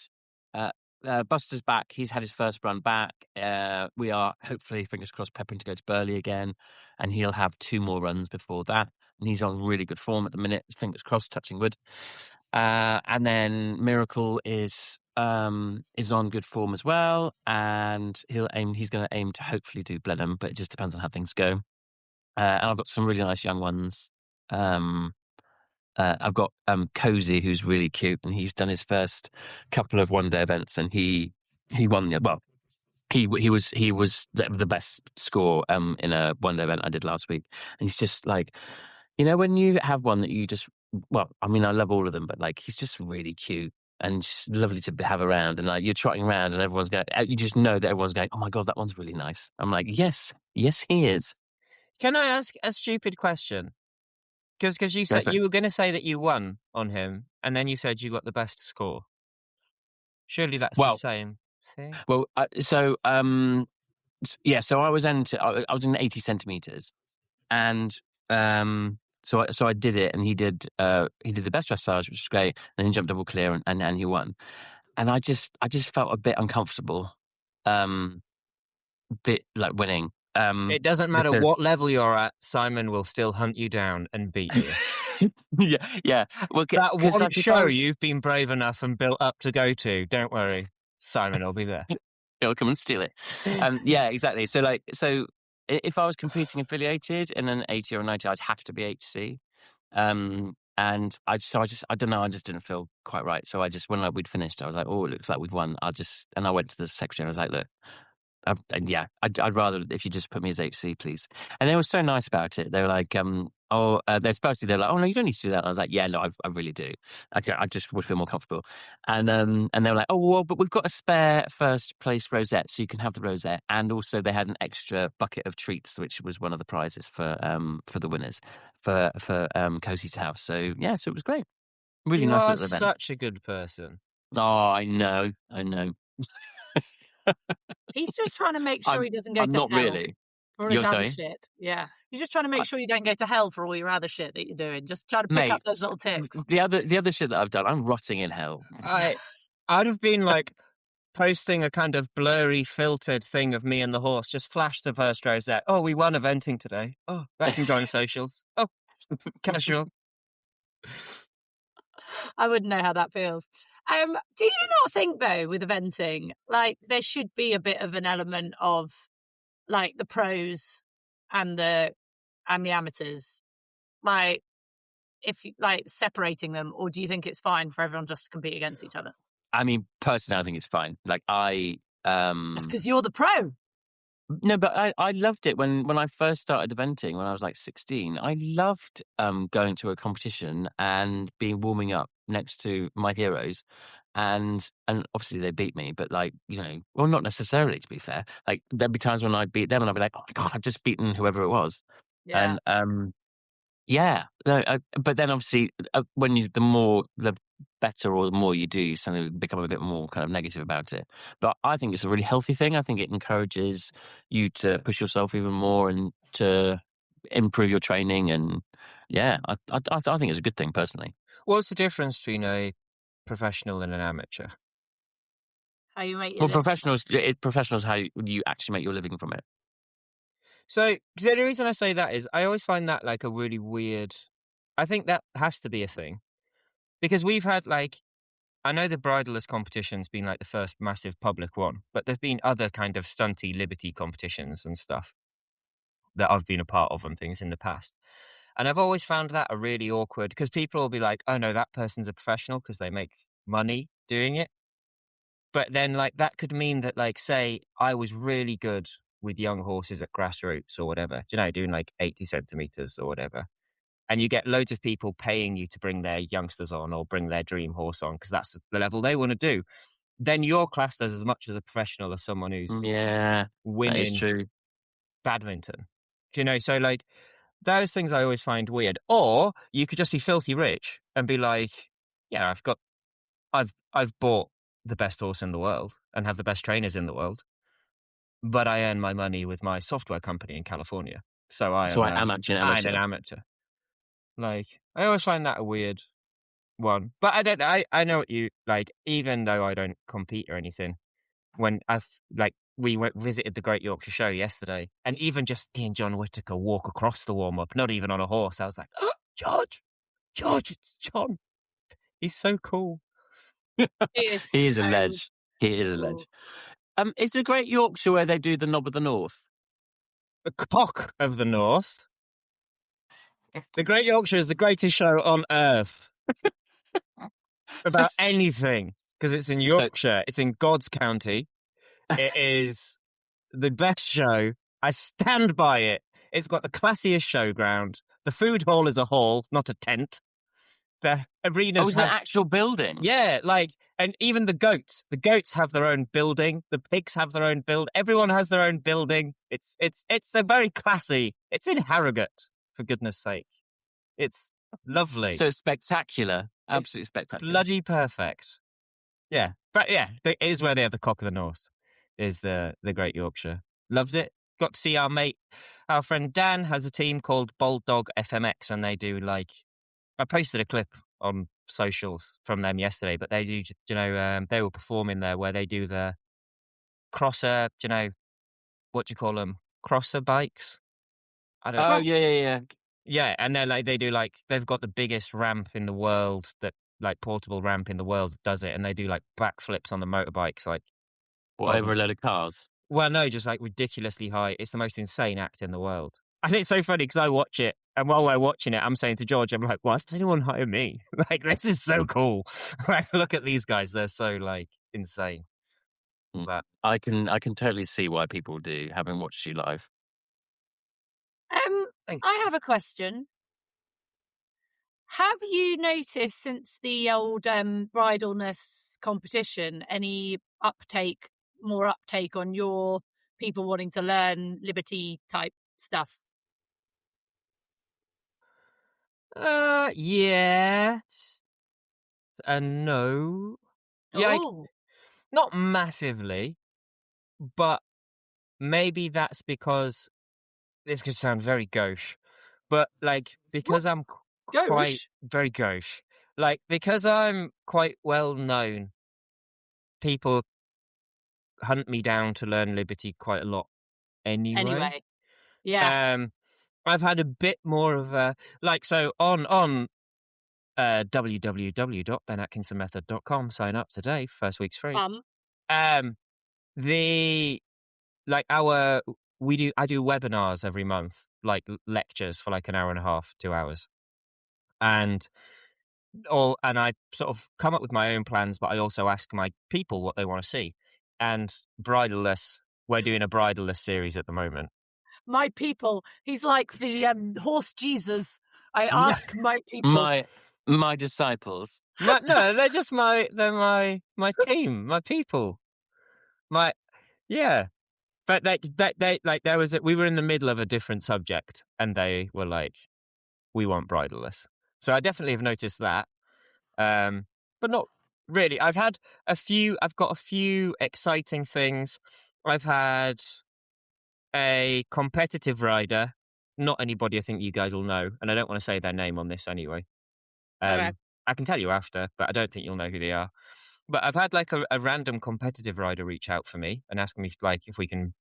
Buster's back. He's had his first run back. We are hopefully, fingers crossed, peppering to go to Burley again, and he'll have 2 more runs before that. And he's on really good form at the minute. Fingers crossed, touching wood. And then Miracle is on good form as well, and he's going to aim to hopefully do Blenheim, but it just depends on how things go. And I've got some really nice young ones. I've got Cozy, who's really cute, and he's done his first couple of one-day events, and he won. Well, he was the best score in a one-day event I did last week, and he's just like, when you have one that you just, well, I mean, I love all of them, but like he's just really cute and just lovely to have around, and like you're trotting around, and everyone's going, you just know that everyone's going, oh my God, that one's really nice. I'm like, yes, he is. Can I ask a stupid question? Because you said you were going to say that you won on him, and then you said you got the best score. Surely that's the same thing. Well, so I was in 80 centimeters, and so I did it, and he did the best dressage, which was great, and then jumped double clear, and he won, and I just felt a bit uncomfortable, bit like winning. It doesn't matter what level you're at, Simon will still hunt you down and beat you. yeah. Well, That because one like if I show was, you've been brave enough and built up to go to, don't worry, Simon will be there. he'll come and steal it. Yeah, exactly. So if I was competing affiliated in an 80 or 90, I'd have to be HC. And I don't know, I just didn't feel quite right. So I just, when we'd finished, I was like, oh, it looks like we've won. And I went to the secretary and I was like, look, and yeah, I'd rather if you just put me as HC, please. And they were so nice about it. They were like, they're like, oh no, you don't need to do that. And I was like, yeah, no, I really do. I just would feel more comfortable. And they were like, oh well, but we've got a spare first place rosette, so you can have the rosette. And also they had an extra bucket of treats, which was one of the prizes for the winners for Cozy to have. So yeah, so it was great. Really You nice are little event. such a good person. Oh, I know. He's just trying to make sure he doesn't go I'm to not hell really. for his You're other sorry? shit. Yeah. He's just trying to make sure you don't go to hell for all your other shit that you're doing. Just trying to pick Mate, up those little ticks. the other shit that I've done, I'm rotting in hell. I'd have been like posting a kind of blurry, filtered thing of me and the horse. Just flash the first rosette. Oh, we won eventing today. Oh, that can go on socials. Oh, casual. I wouldn't know how that feels. Do you not think though, with eventing, like there should be a bit of an element of like the pros and the amateurs, like if you like separating them, or do you think it's fine for everyone just to compete against each other? I mean, personally, I think it's fine. Like That's because you're the pro. no, but I loved it when I first started eventing when I was like 16. I loved going to a competition and warming up next to my heroes, and obviously they beat me, but like, you know, well, not necessarily, to be fair. Like there'd be times when I'd beat them and I'd be like, oh my god, I've just beaten whoever it was. Yeah. And yeah, no, but then obviously when the better or the more you do, you suddenly become a bit more kind of negative about it. But I think it's a really healthy thing. I think it encourages you to push yourself even more and to improve your training. And yeah, I think it's a good thing personally. What's the difference between a professional and an amateur? How you make your Well, living. professionals, how you actually make your living from it. So the reason I say that is I always find that like a really weird. I think that has to be a thing because we've had like, I know the bridleless competition's been like the first massive public one, but there've been other kind of stunty liberty competitions and stuff that I've been a part of and things in the past. And I've always found that a really awkward, because people will be like, oh no, that person's a professional because they make money doing it. But then like that could mean that like, say I was really good with young horses at grassroots or whatever, you know, doing like 80 centimeters or whatever. And you get loads of people paying you to bring their youngsters on or bring their dream horse on because that's the level they want to do. Then you're classed as much as a professional as someone who's Yeah, that is winning true. badminton. Do you know? So like those things I always find weird. Or you could just be filthy rich and be like, yeah, I've bought the best horse in the world and have the best trainers in the world, but I earn my money with my software company in California. So So I am actually an I'm amateur. an amateur. Like I always find that a weird one. But I know what you like, even though I don't compete or anything, when we visited the Great Yorkshire Show yesterday, and even just seeing John Whittaker walk across the warm-up, not even on a horse, I was like, oh, George, it's John. He's so cool. It is He is a so ledge. He is a cool. ledge. Is the Great Yorkshire where they do the Knob of the North? The cock of the North. The Great Yorkshire is the greatest show on earth about anything, because it's in Yorkshire. It's in God's County. It is the best show. I stand by it. It's got the classiest showground. The food hall is a hall, not a tent. The arenas it's an actual building. Yeah, like, and even the goats. The goats have their own building. The pigs have their own build. Everyone has their own building. It's a very classy. It's in Harrogate, for goodness sake. It's lovely. So it's spectacular. Absolutely spectacular. Bloody perfect. Yeah. But yeah, it is where they have the cock of the North, is the Great Yorkshire. Loved it. Got to see our friend Dan has a team called Bold Dog FMX, and they do like, I posted a clip on socials from them yesterday, but they do, you know, they were performing there where they do the crosser, you know, what do you call them? Crosser bikes? Yeah. Yeah, and then like they've got the biggest ramp in the world portable ramp in the world that does it, and they do like backflips on the motorbikes, like Or over a load of cars. well, no, just like ridiculously high. It's the most insane act in the world. And it's so funny because I watch it, and while we're watching it, I'm saying to George, I'm like, why does anyone hire me? Like, this is so cool. Like, look at these guys. They're so, like, insane. Mm. But I can totally see why people do, having watched you live. I have a question. Have you noticed since the old bridalness competition any more uptake on your people wanting to learn liberty type stuff? yes and no. Yeah, like, Oh, not massively, but maybe that's because this could sound very gauche, but like because I'm quite gauche. very gauche, like because I'm quite well known, people hunt me down to learn liberty quite a lot anyway. Yeah. I've had a bit more of a so on www.benatkinsonmethod.com. Sign up today. First week's free. The like our I do webinars every month, like lectures for like an hour and a half, 2 hours, and I sort of come up with my own plans, but I also ask my people what they want to see. And bridleless, we're doing a bridleless series at the moment. My people, he's like the horse Jesus. I ask my people. My disciples. No, they're just my team, my people. Yeah. But they like we were in the middle of a different subject, and they were like, we want bridleless. So I definitely have noticed that. But not really. I've got a few exciting things. I've had a competitive rider, not anybody I think you guys will know, and I don't want to say their name on this anyway. Okay. I can tell you after, but I don't think you'll know who they are. But I've had like a random competitive rider reach out for me and ask me if we can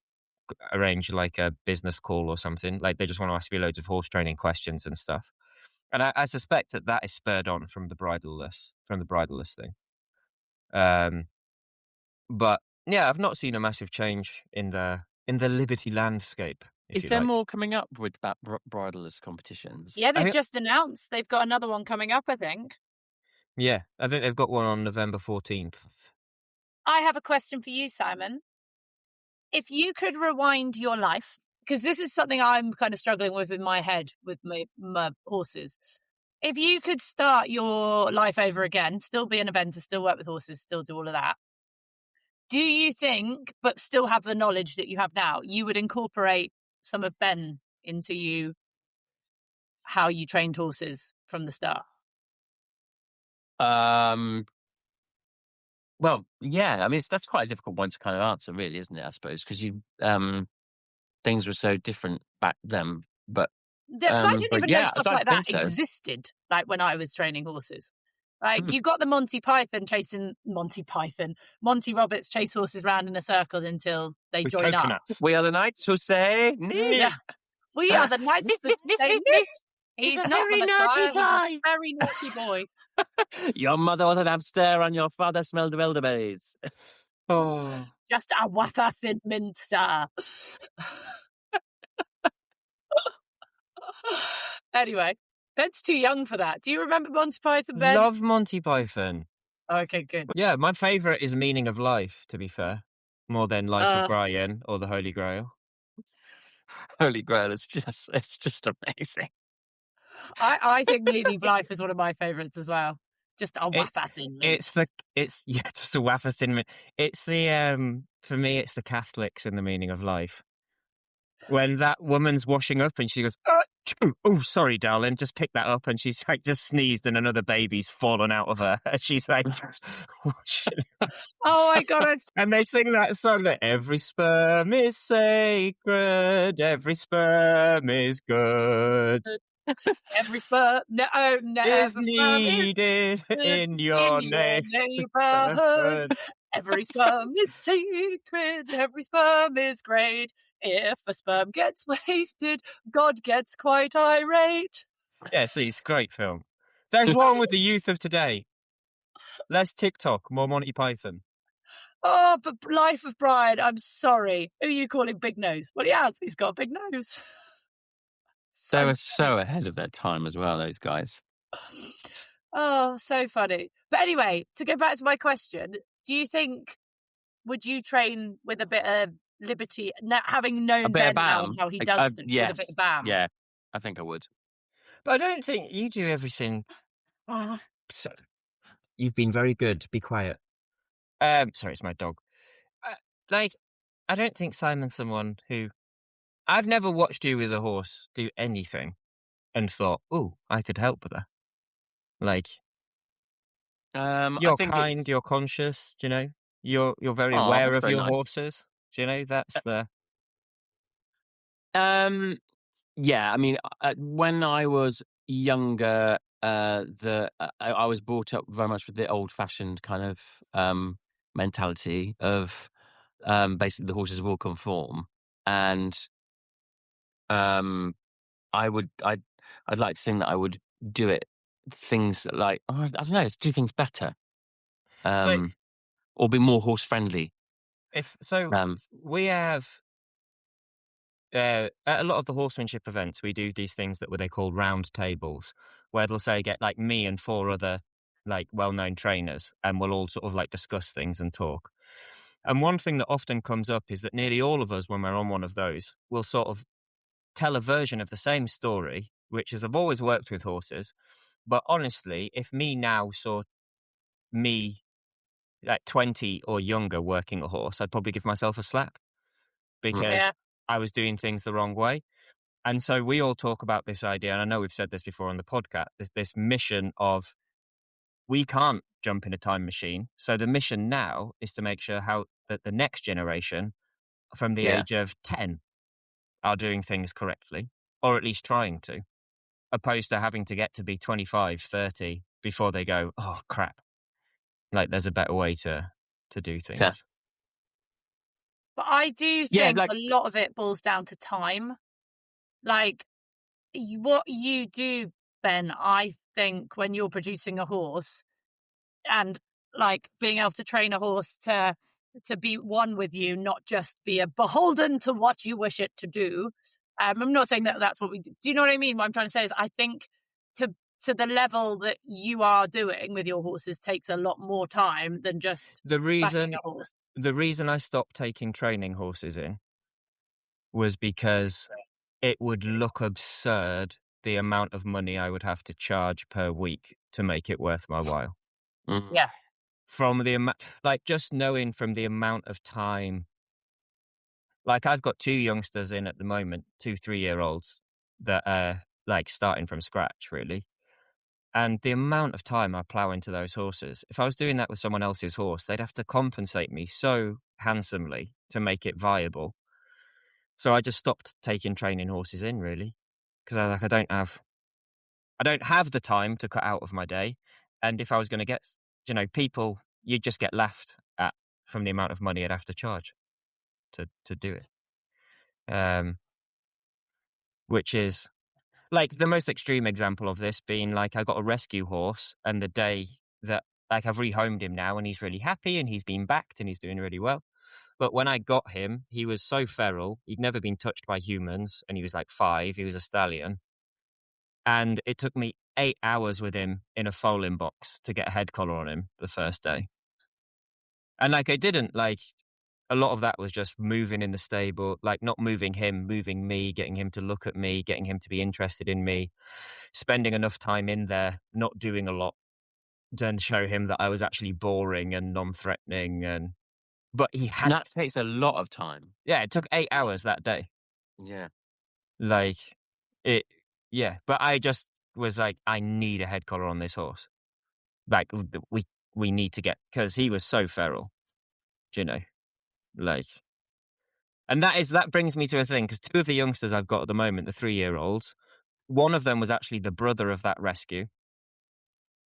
arrange like a business call or something. Like they just want to ask me loads of horse training questions and stuff. And I suspect that is spurred on from the bridleless thing. But yeah, I've not seen a massive change in the liberty landscape. Is there more coming up with bridleless competitions? Yeah, they've just announced they've got another one coming up, I think. Yeah, I think they've got one on November 14th. I have a question for you, Simon. If you could rewind your life, because this is something I'm kind of struggling with in my head with my horses. If you could start your life over again, still be an eventer, still work with horses, still do all of that, do you think, but still have the knowledge that you have now, you would incorporate some of Ben into how you trained horses from the start? Well, yeah. I mean, that's quite a difficult one to kind of answer, really, isn't it? I suppose because things were so different back then. But so I didn't even know stuff like that existed. Like when I was training horses. Like you got the Monty Roberts chase horses round in a circle until they with join coconuts. up. We are the knights who say, yeah. We are the knights that say, Nick. He's not very the Messiah, naughty boy. he's a very naughty boy. Your mother was an hamster and your father smelled of elderberries. Oh, just a wafer thin minster. Anyway, Ben's too young for that. Do you remember Monty Python, Ben? Love Monty Python. Okay, good. Yeah, my favourite is Meaning of Life, to be fair. More than Life of Brian or the Holy Grail. Holy Grail is just amazing. I think Meaning of Life is one of my favourites as well. Just a wafer thin mint. Just a wafer thin mint. It's the for me it's the Catholics in the Meaning of Life. When that woman's washing up and she goes, oh, sorry, darling, just pick that up. And she's like, just sneezed and another baby's fallen out of her. And she's like, oh my God. And they sing that song that every sperm is sacred, every sperm is good. Every sperm is needed in your neighborhood. Every sperm is sacred, every sperm is great. If a sperm gets wasted, God gets quite irate. Yeah, see, it's a great film. There's wrong with the youth of today. Less TikTok, more Monty Python. Oh, but Life of Brian, I'm sorry. Who are you calling Big Nose? Well, he has. He's got a big nose. They were funny. so ahead of their time as well, those guys. Oh, so funny. But anyway, to go back to my question, do you think, would you train with a bit of liberty, having known A bit of Ben now BAM. and how he does things with a bit Yes. of BAM? Yeah, I think I would. But I don't think you do everything. So, you've been very good. Be quiet. Sorry, it's my dog. Like, I don't think Simon's someone who. I've never watched you with a horse do anything and thought, "Oh, I could help with that." Like, I you're think kind, it's. you're conscious. Do you know, you're very Oh, aware that's of very your nice. horses. Do you know that's the. Yeah, I mean, when I was younger, I was brought up very much with the old-fashioned kind of mentality of basically the horses will conform, and um, I'd like to think that I would do things like I don't know, do things better, So or be more horse friendly. if so, we have. At a lot of the horsemanship events, we do these things that they call round tables, where they'll say get like me and 4 other like well-known trainers, and we'll all sort of like discuss things and talk. And one thing that often comes up is that nearly all of us, when we're on one of those, will sort of tell a version of the same story, which is I've always worked with horses, but honestly, if me now saw me at 20 or younger working a horse, I'd probably give myself a slap because Yeah. I was doing things the wrong way. And so we all talk about this idea, and I know we've said this before on the podcast, this mission of we can't jump in a time machine. So the mission now is to make sure how that the next generation from the Yeah, age of 10 are doing things correctly, or at least trying to, opposed to having to get to be 25, 30 before they go, oh, crap. Like there's a better way to do things. yeah, But I do yeah. think Like a lot of it boils down to time. Like, what you do, Ben, I think when you're producing a horse and like being able to train a horse to be one with you, not just be a beholden to what you wish it to do. I'm not saying that that's what we do. Do you know what I mean? What I'm trying to say is I think to the level that you are doing with your horses takes a lot more time than just The backing reason a horse. I stopped taking training horses in was because it would look absurd the amount of money I would have to charge per week to make it worth my while. Yeah. From the amount, like just knowing from the amount of time, like I've got 2 youngsters in at the moment, 2 3-year-olds that are like starting from scratch, really. And the amount of time I plow into those horses, if I was doing that with someone else's horse, they'd have to compensate me so handsomely to make it viable. So I just stopped taking training horses in, really, because I was like, I don't have the time to cut out of my day. And if I was going to get, people, you'd just get laughed at from the amount of money I'd have to charge to do it. Which is like the most extreme example of this being like I got a rescue horse, and the day that like I've rehomed him now and he's really happy and he's been backed and he's doing really well. But when I got him, he was so feral. He'd never been touched by humans, and he was like 5. He was a stallion. And it took me 8 hours with him in a foaling box to get a head collar on him the first day. And like I didn't like a lot of that was just moving in the stable, like not moving him, moving me, getting him to look at me, getting him to be interested in me, spending enough time in there, not doing a lot, to show him that I was actually boring and non-threatening. But he had, and that takes a lot of time. yeah, it took 8 hours that day. Yeah, Like it, yeah. But I just was like, I need a head collar on this horse. Like we need to get, because he was so feral, like. And that brings me to a thing, because 2 of the youngsters I've got at the moment, the 3-year-olds, one of them was actually the brother of that rescue,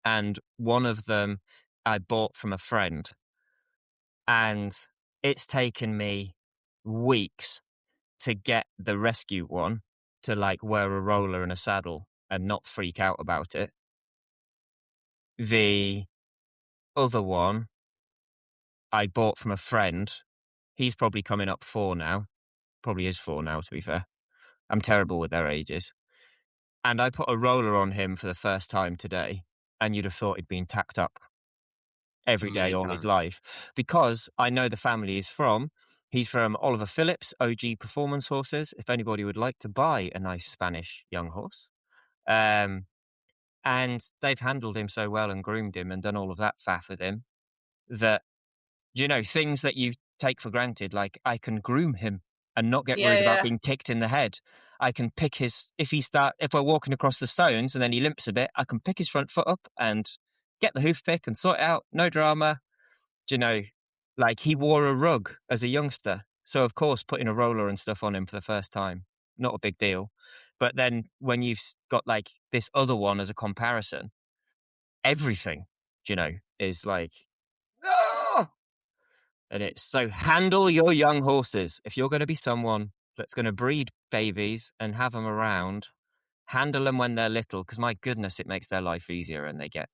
and one of them I bought from a friend. And it's taken me weeks to get the rescue one to like wear a roller and a saddle and not freak out about it. The other one I bought from a friend. He's probably coming up 4 now. Probably is 4 now, to be fair. I'm terrible with their ages. And I put a roller on him for the first time today, and you'd have thought he'd been tacked up every day all his life. Because I know the family he's from Oliver Phillips, OG Performance Horses, if anybody would like to buy a nice Spanish young horse. And they've handled him so well and groomed him and done all of that faff with him that, things that you take for granted, like I can groom him and not get worried about being kicked in the head. I can pick if we're walking across the stones and then he limps a bit, I can pick his front foot up and get the hoof pick and sort it out. No drama. Like he wore a rug as a youngster. So of course, putting a roller and stuff on him for the first time, not a big deal. But then when you've got like this other one as a comparison, everything, is like, no! And it's so handle your young horses. If you're going to be someone that's going to breed babies and have them around, handle them when they're little, because my goodness, it makes their life easier when they get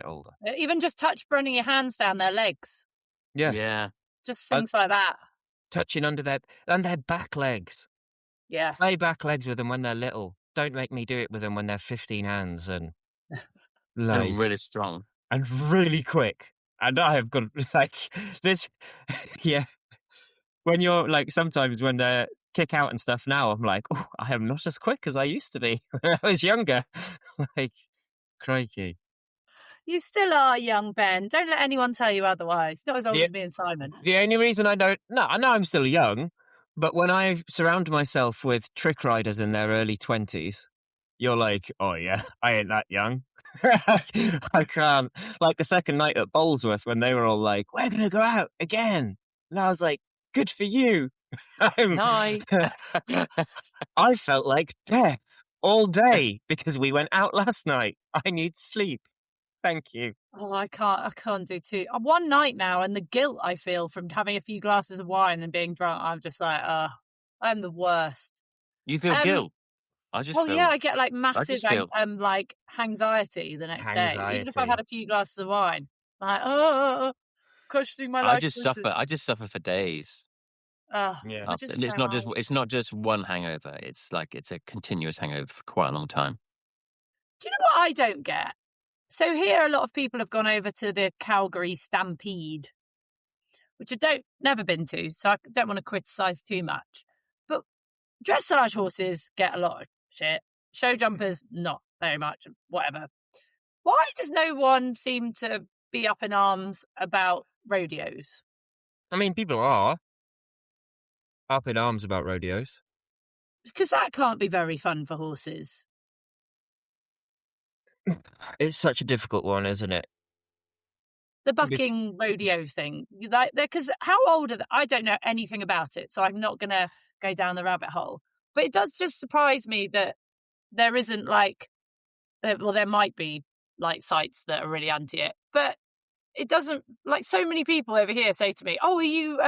older. Even just running your hands down their legs. Yeah. Just things like that. Touching under their back legs. Yeah. Play back legs with them when they're little. Don't make me do it with them when they're 15 hands and and really strong and really quick. And I have got like this, yeah. When you're like, sometimes when they kick out and stuff now, I'm like, oh, I am not as quick as I used to be when I was younger. Like, crikey. You still are young, Ben. Don't let anyone tell you otherwise. Not as old as me and Simon. The only reason I know I'm still young, but when I surround myself with trick riders in their early 20s, you're like, oh yeah, I ain't that young. I can't. Like the second night at Bolesworth when they were all like, we're going to go out again. And I was like, good for you. Night. I felt like death all day because we went out last night. I need sleep. Thank you. Oh, I can't do two. One night now, and the guilt I feel from having a few glasses of wine and being drunk, I'm just like, I'm the worst. You feel guilt? I get like massive like anxiety the next day, even if I've had a few glasses of wine. Like, questioning my life. I just suffer for days. Yeah. And it's not just one hangover. It's a continuous hangover for quite a long time. Do you know what I don't get? So here, a lot of people have gone over to the Calgary Stampede, which never been to, so I don't want to criticise too much. But dressage horses get a lot of shit. Show jumpers, not very much. Whatever. Why does no one seem to be up in arms about rodeos? I mean, people are up in arms about rodeos. Because that can't be very fun for horses. It's such a difficult one, isn't it? The bucking rodeo thing. Because how old are they? I don't know anything about it, so I'm not going to go down the rabbit hole. But it does just surprise me that there isn't there might be like sites that are really anti it, but it doesn't, like so many people over here say to me, oh, are you,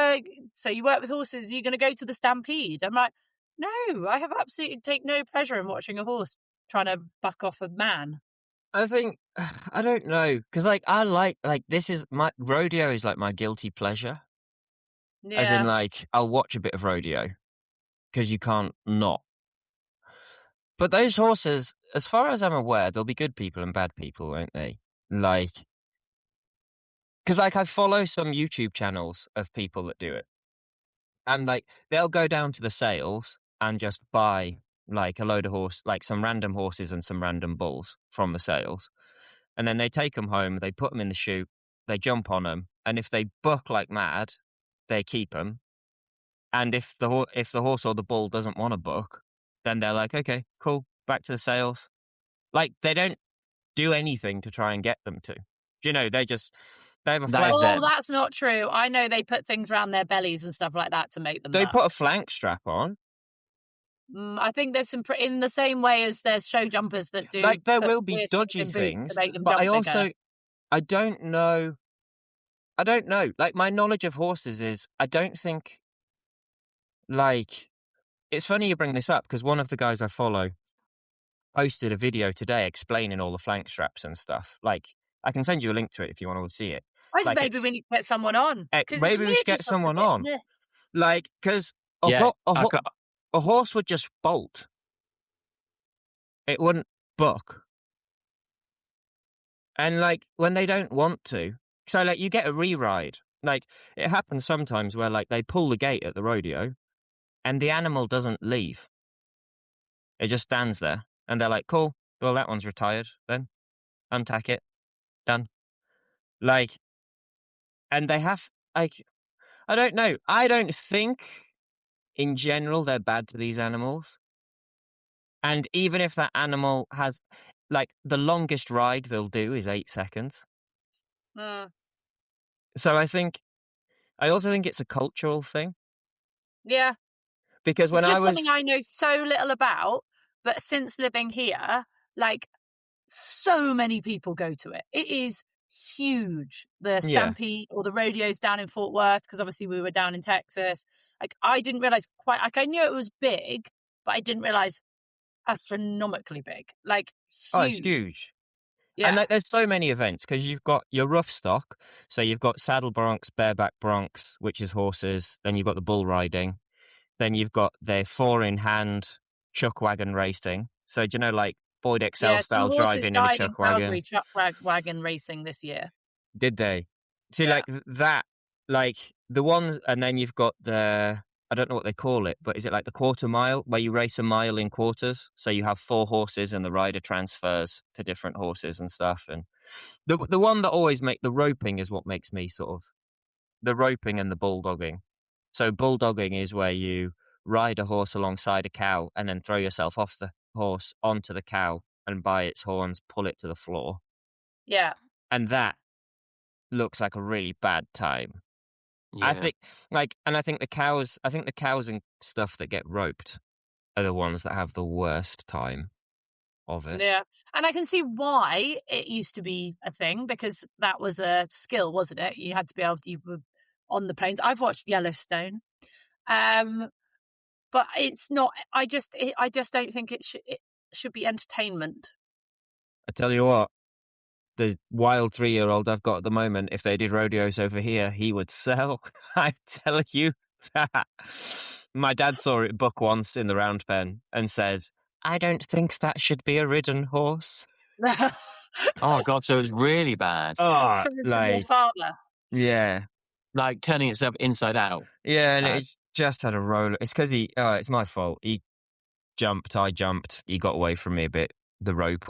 so you work with horses, are you going to go to the Stampede? I'm like, no, I have absolutely take no pleasure in watching a horse trying to buck off a man. I think, I don't know, because I like this is rodeo is like my guilty pleasure. Yeah. As in I'll watch a bit of rodeo because you can't not. But those horses, as far as I'm aware, there'll be good people and bad people, won't they? Because I follow some YouTube channels of people that do it. And they'll go down to the sales and just buy a load of some random horses and some random bulls from the sales. And then they take them home, they put them in the chute, they jump on them. And if they buck like mad, they keep them. And if the horse or the bull doesn't want to buck, then they're like, okay, cool, back to the sales. They don't do anything to try and get them to. They have a flank. Oh, that's not true. I know they put things around their bellies and stuff like that to make them. They put a flank strap on. I think there's some in the same way as there's show jumpers that do. There will be dodgy things, but I don't know. My knowledge of horses is I don't think it's funny you bring this up because one of the guys I follow posted a video today explaining all the flank straps and stuff. Like, I can send you a link to it if you want to see it. Like, Maybe we need to get someone on because maybe we should get someone on. Like, because Yeah, a horse would just bolt. It wouldn't buck. And like when they don't want to, so like you get a re-ride. Like it happens sometimes where like they pull the gate at the rodeo, and the animal doesn't leave. It just stands there, and they're like, "Cool, well that one's retired. Then untack it, done." Like, and they have like, I don't know. I don't think in general they're bad to these animals. And even if that animal has, like, the longest ride they'll do is 8 seconds. So I also think it's a cultural thing. Yeah. Because when it's just something I know so little about, but since living here, like, so many people go to it. It is huge. The Stampede or the rodeos down in Fort Worth, because obviously we were down in Texas. Like, I didn't realize like, I knew it was big, but I didn't realize astronomically big. Like, huge. Oh, it's huge. Yeah. And like, there's so many events because you've got your rough stock. So you've got saddle broncs, bareback broncs, which is horses. Then you've got the bull riding. Then you've got the 4-in-hand chuck wagon racing. So, do you know, like Boyd XL style driving in a chuck wagon? Chuck wagon racing this year. Did they? See, like that, like the ones, and then you've got I don't know what they call it, but is it like the quarter mile where you race a mile in quarters? So you have 4 horses and the rider transfers to different horses and stuff. And the one that always the roping is what makes me sort of, the roping and the bulldogging. So bulldogging is where you ride a horse alongside a cow and then throw yourself off the horse onto the cow and by its horns pull it to the floor. Yeah. And that looks like a really bad time. Yeah. I think the cows and stuff that get roped are the ones that have the worst time of it. Yeah. And I can see why it used to be a thing, because that was a skill, wasn't it? You had to be able to, you were on the plains. I've watched Yellowstone. But it's not, I just don't think it should be entertainment. I tell you what, the wild 3-year-old I've got at the moment, if they did rodeos over here, he would sell. I tell you that. My dad saw it buck once in the round pen and said, "I don't think that should be a ridden horse." Oh God, so it was really bad. Oh, like, your father. Yeah. Like turning itself inside out. Yeah, and it just had a roller. It's because it's my fault. He jumped, I jumped, he got away from me a bit. The rope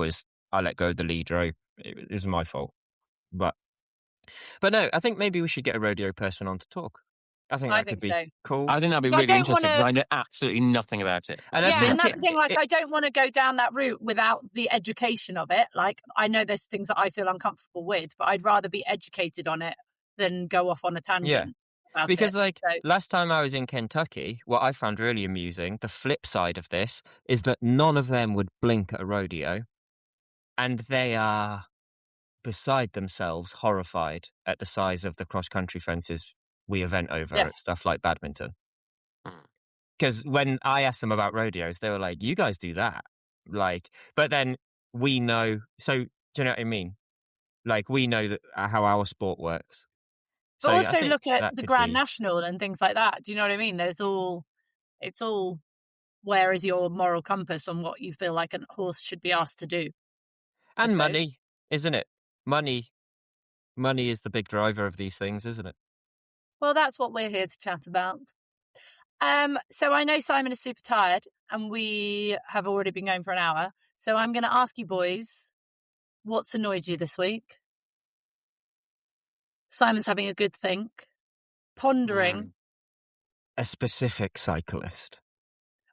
I let go of the lead rope. It was my fault. But no, I think maybe we should get a rodeo person on to talk. I think that could be cool. I think that'd be really interesting because I know absolutely nothing about it. And and that's the thing, like, I don't want to go down that route without the education of it. Like, I know there's things that I feel uncomfortable with, but I'd rather be educated on it than go off on a tangent. Yeah. Because last time I was in Kentucky, what I found really amusing, the flip side of this, is that none of them would blink at a rodeo. And they are beside themselves horrified at the size of the cross-country fences we event over at stuff like badminton. Because when I asked them about rodeos, they were like, "You guys do that." Like, but then we know, so do you know what I mean? Like, we know that how our sport works. But so also look at the Grand National and things like that. Do you know what I mean? It's all, where is your moral compass on what you feel like a horse should be asked to do? And money, isn't it? Money is the big driver of these things, isn't it? Well, that's what we're here to chat about. So I know Simon is super tired and we have already been going for an hour. So I'm going to ask you boys, what's annoyed you this week? Simon's having a good think, pondering. A specific cyclist.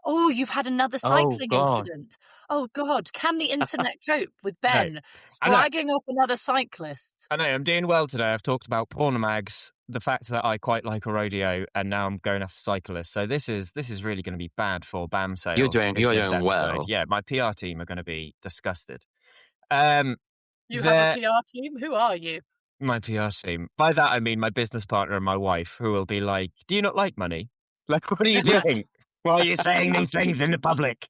Oh, you've had another cycling incident. Oh, God. Can the internet cope with Ben slagging off another cyclist? I know, I'm doing well today. I've talked about porn mags, the fact that I quite like a rodeo, and now I'm going after cyclists. So this is really going to be bad for BAM sales. You're doing well. Yeah, my PR team are going to be disgusted. You have a PR team? Who are you? My PR team. By that, I mean my business partner and my wife, who will be like, "Do you not like money? Like, what are you doing?" Why are you saying these things in the public?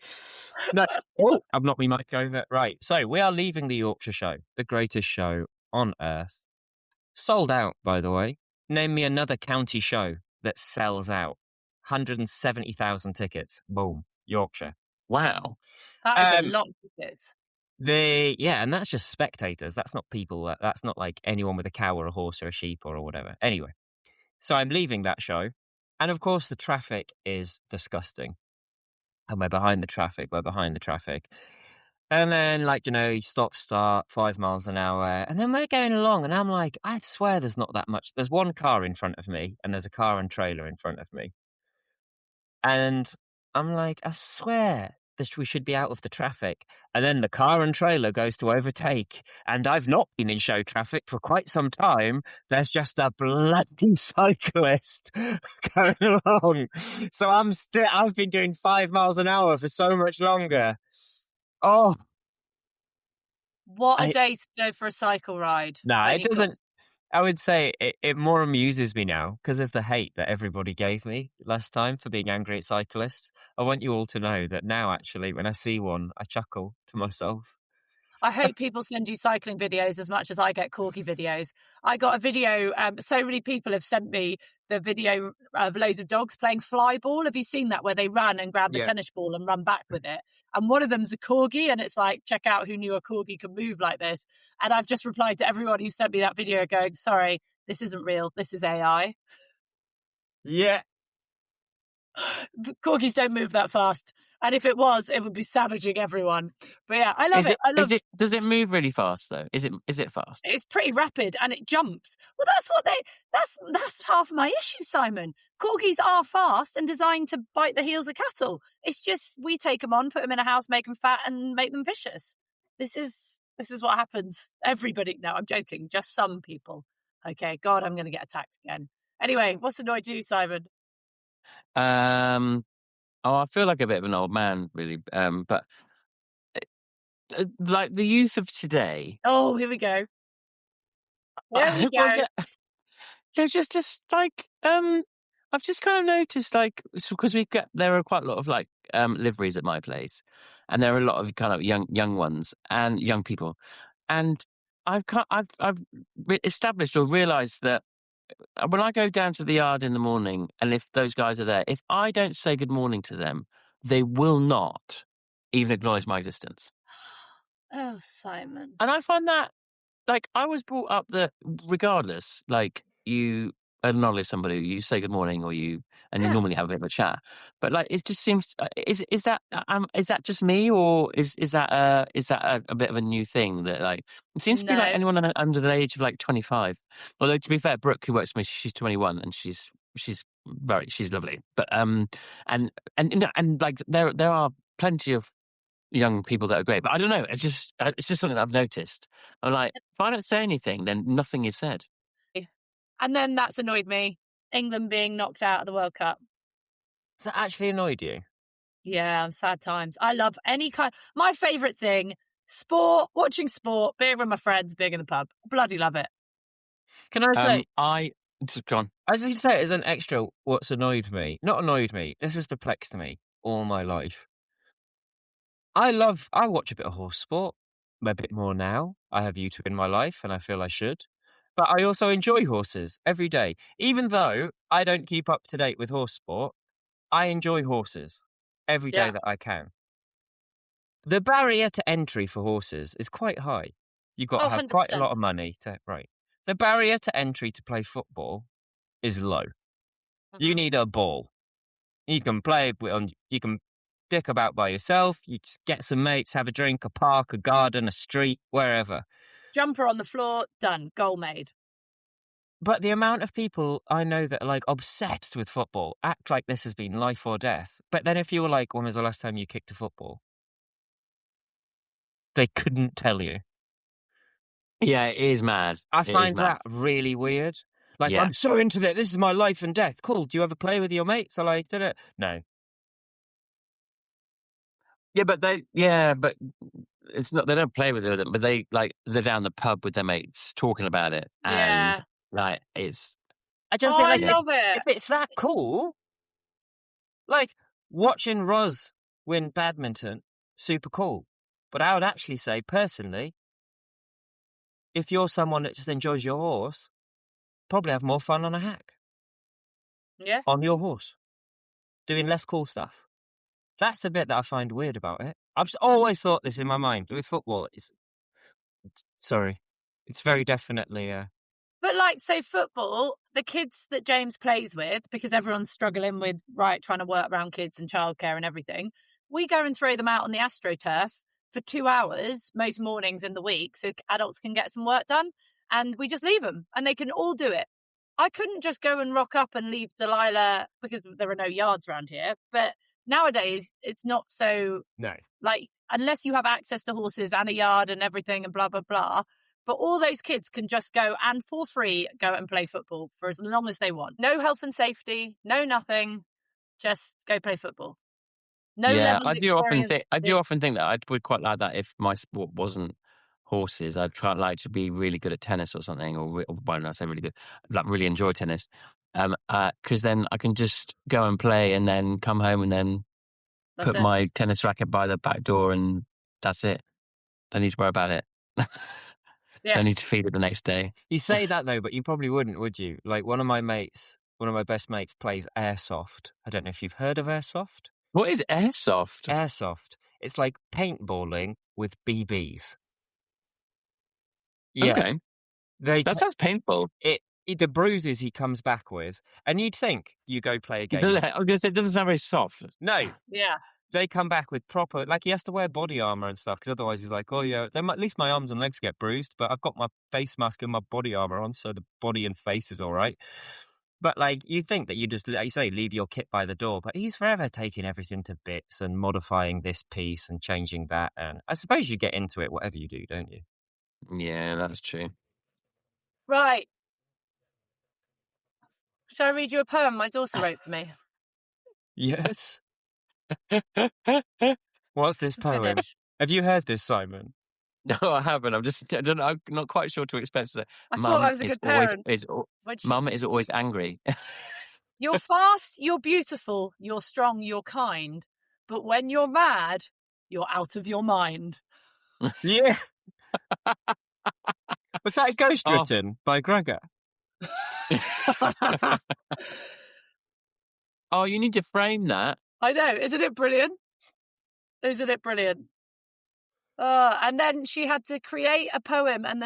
No. Oh, I've knocked my mic over. Right. So we are leaving the Yorkshire show, the greatest show on earth. Sold out, by the way. Name me another county show that sells out. 170,000 tickets. Boom. Yorkshire. Wow. That is a lot of tickets. And that's just spectators. That's not people. That's not like anyone with a cow or a horse or a sheep or whatever. Anyway, so I'm leaving that show. And of course, the traffic is disgusting. And we're behind the traffic. And then, you stop, start, 5 miles an hour. And then we're going along. And I'm like, I swear there's not that much. There's one car in front of me. And there's a car and trailer in front of me. And I'm like, I swear we should be out of the traffic. And then the car and trailer goes to overtake. And I've not been in show traffic for quite some time. There's just a bloody cyclist going along. So I've been doing 5 miles an hour for so much longer. Oh. What a day to go for a cycle ride. No, it doesn't. I would say it more amuses me now because of the hate that everybody gave me last time for being angry at cyclists. I want you all to know that now, actually, when I see one, I chuckle to myself. I hope people send you cycling videos as much as I get corgi videos. I got a video. So many people have sent me the video of loads of dogs playing fly ball. Have you seen that, where they run and grab the tennis ball and run back with it? And one of them's a corgi, and it's like, check out who knew a corgi could move like this. And I've just replied to everyone who sent me that video going, sorry, this isn't real. This is AI. Yeah. Corgis don't move that fast. And if it was, it would be savaging everyone. But yeah, I love it. Does it move really fast though? Is it fast? It's pretty rapid and it jumps. Well, that's half my issue, Simon. Corgis are fast and designed to bite the heels of cattle. It's just we take them on, put them in a house, make them fat, and make them vicious. This is what happens. Everybody. No, I'm joking. Just some people. Okay, God, I'm going to get attacked again. Anyway, what's annoyed you, Simon? I feel like a bit of an old man, really. But like the youth of today. Oh, here we go. There we go. They're just like I've just kind of noticed, like, because there are quite a lot of like liveries at my place, and there are a lot of kind of young ones and young people, and I've established or realised that when I go down to the yard in the morning, and if those guys are there, if I don't say good morning to them, they will not even acknowledge my existence. Oh, Simon. And I find that, like, I was brought up that regardless, like, you acknowledge somebody, you say good morning, you normally have a bit of a chat. But like, it just seems, is that just me, or is that a bit of a new thing that, like, it seems to be like anyone under the age of like 25. Although, to be fair, Brooke, who works for me, she's 21 and she's lovely. But and like there are plenty of young people that are great. But I don't know. It's just something that I've noticed. I'm like, if I don't say anything, then nothing is said. And then that's annoyed me. England being knocked out of the World Cup. Has that actually annoyed you? Yeah, sad times. I love any kind. My favourite thing, sport, watching sport, being with my friends, being in the pub. Bloody love it. Can I say? John. I was going to say, as an extra, what's annoyed me, not annoyed me, this has perplexed me all my life. I watch a bit of horse sport, a bit more now. I have YouTube in my life and I feel I should. But I also enjoy horses every day. Even though I don't keep up to date with horse sport, I enjoy horses every day that I can. The barrier to entry for horses is quite high. You've got to have 100%. Quite a lot of money right. The barrier to entry to play football is low. Mm-hmm. You need a ball. You can play you can dick about by yourself. You just get some mates, have a drink, a park, a garden, a street, wherever. Jumper on the floor, done, goal made. But the amount of people I know that are like obsessed with football act like this has been life or death. But then if you were like, when was the last time you kicked a football? They couldn't tell you. Yeah, it is mad. I find that really weird. Like, I'm so into that. This is my life and death. Cool. Do you ever play with your mates? I like, did it? No. Yeah, but it's not, they don't play with them, but they're down the pub with their mates talking about it. And like, it's, I just think, like, I love it. If it's that cool, like, watching Roz win badminton, super cool. But I would actually say, personally, if you're someone that just enjoys your horse, probably have more fun on a hack. Yeah. On your horse. Doing less cool stuff. That's the bit that I find weird about it. I've just always thought this in my mind. With football, it's very definitely... But so football, the kids that James plays with, because everyone's struggling with, trying to work around kids and childcare and everything, we go and throw them out on the AstroTurf for 2 hours most mornings in the week so adults can get some work done, and we just leave them and they can all do it. I couldn't just go and rock up and leave Delilah because there are no yards around here, but nowadays it's not so... No. Unless you have access to horses and a yard and everything and blah, blah, blah. But all those kids can just go and for free go and play football for as long as they want. No health and safety, no nothing. Just go play football. No level of experience. I do often think that I would quite like that if my sport wasn't horses. I'd try like to be really good at tennis or something, or why don't I say really good? Like really enjoy tennis, because then I can just go and play and then come home and then put my tennis racket by the back door and that's it. Don't need to worry about it. Yeah. Don't need to feed it the next day. You say that though, but you probably wouldn't, would you? Like one of my best mates plays airsoft. I don't know if you've heard of airsoft. What is airsoft? Airsoft. It's like paintballing with BBs. Yeah. Okay. That sounds painful. The bruises he comes back with, and you'd think you go play a game. I was going to say, it doesn't sound very soft. No. Yeah. They come back with proper, like he has to wear body armor and stuff, because otherwise he's like, oh yeah, at least my arms and legs get bruised, but I've got my face mask and my body armor on, so the body and face is all right. But like, you think that you just, like you say, leave your kit by the door, but he's forever taking everything to bits and modifying this piece and changing that. And I suppose you get into it, whatever you do, don't you? Yeah, that's true. Right. Shall I read you a poem my daughter wrote for me? Yes. What's this poem? Finish. Have you heard this, Simon? No, I haven't. I'm not quite sure to expect. I thought I was a good parent. Mum is always angry. You're fast, you're beautiful, you're strong, you're kind. But when you're mad, you're out of your mind. Yeah. Was that a ghost written by Gregor? Oh, you need to frame that. I know. Isn't it brilliant? And then she had to create a poem and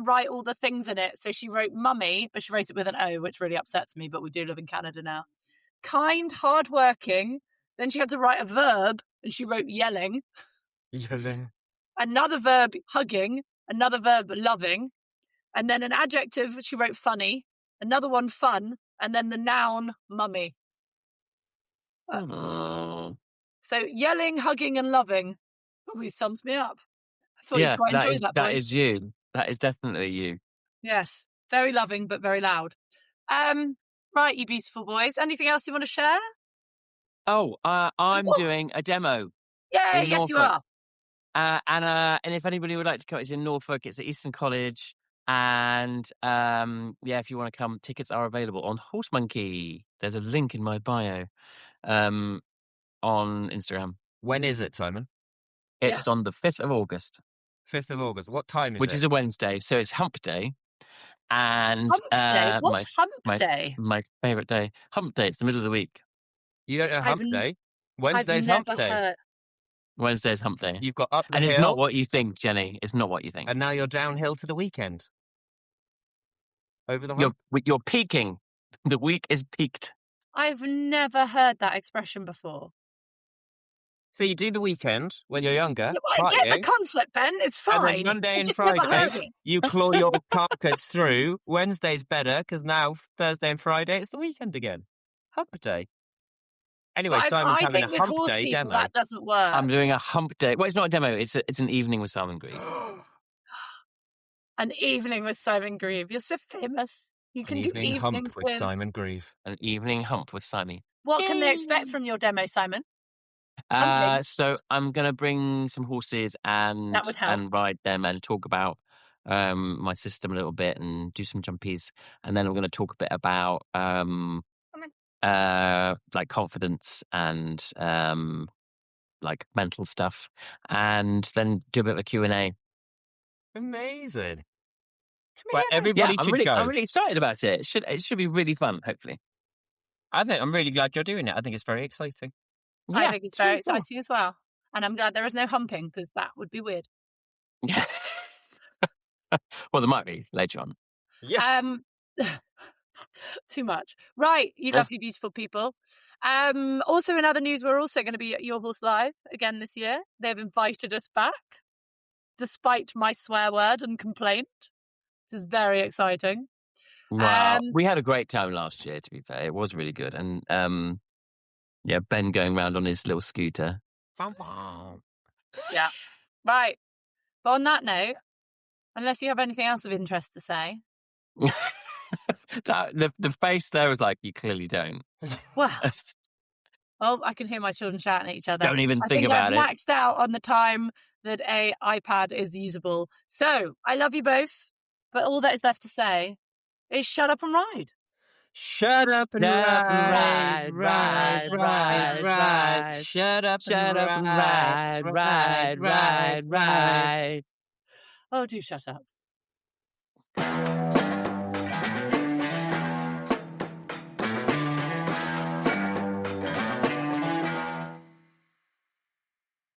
write all the things in it. So she wrote mummy, but she wrote it with an O, which really upsets me, but we do live in Canada now. Kind, hardworking. Then she had to write a verb and she wrote yelling. Yelling. Another verb, hugging. Another verb, loving. And then an adjective, she wrote funny. Another one, fun. And then the noun, mummy. So yelling, hugging, and loving probably sums me up. I thought you'd quite enjoy that. That is you. That is definitely you. Yes, very loving but very loud. Right, you beautiful boys. Anything else you want to share? Oh, I'm doing a demo. Yeah, yes, you are. And if anybody would like to come, it's in Norfolk. It's at Eastern College. And if you want to come, tickets are available on Horse Monkey. There's a link in my bio on Instagram. When is it, Simon? It's on the 5th of August. 5th of August. What time is it? Which is a Wednesday, so it's Hump Day. And Hump Day? What's Hump Day? My favourite day. Hump Day. It's the middle of the week. You don't know Hump Day? Wednesday's Hump Day. Wednesday's Hump Day. You've got up the hill. And it's not what you think, Jenny. It's not what you think. And now you're downhill to the weekend. Over the hump. You're peaking. The week is peaked. I've never heard that expression before. So you do the weekend when you're younger. Yeah, I get the concept, Ben. It's fine. And then Monday and Friday, you claw your carcass through. Wednesday's better because now Thursday and Friday, it's the weekend again. Hump Day. Anyway, Simon's having a Hump Day demo. That doesn't work. I'm doing a Hump Day. Well, it's not a demo. It's an evening with Simon Grieve. An evening with Simon Grieve. You're so famous. You can do evenings hump with Simon Grieve. An evening hump with Simon. What can they expect from your demo, Simon? So I'm going to bring some horses and ride them and talk about my system a little bit and do some jumpies. And then I'm going to talk a bit about like confidence and like mental stuff, and then do a bit of a Q&A. Amazing. Come Well, here, then. everybody I'm should go. really excited about it. It should be really fun, hopefully. I'm really glad you're doing it. I think it's very exciting. I Yeah, think it's really very cool. exciting as well. And I'm glad there is no humping, because that would be weird. Yeah. Well, there might be later on. Yeah. Too much. Right, you lovely, beautiful people. Also, in other news, we're also going to be at Your Horse Live again this year. They've invited us back, despite my swear word and complaint. This is very exciting. Wow, we had a great time last year, to be fair. It was really good. And yeah, Ben going around on his little scooter. Yeah. Right. But on that note, unless you have anything else of interest to say. The face there was like, you clearly don't. Well, I can hear my children shouting at each other. Don't even think I've about it. maxed out on the time that a iPad is usable. So I love you both, but all that is left to say is shut up and ride. Shut up and ride. Shut up and ride. Oh, do shut up.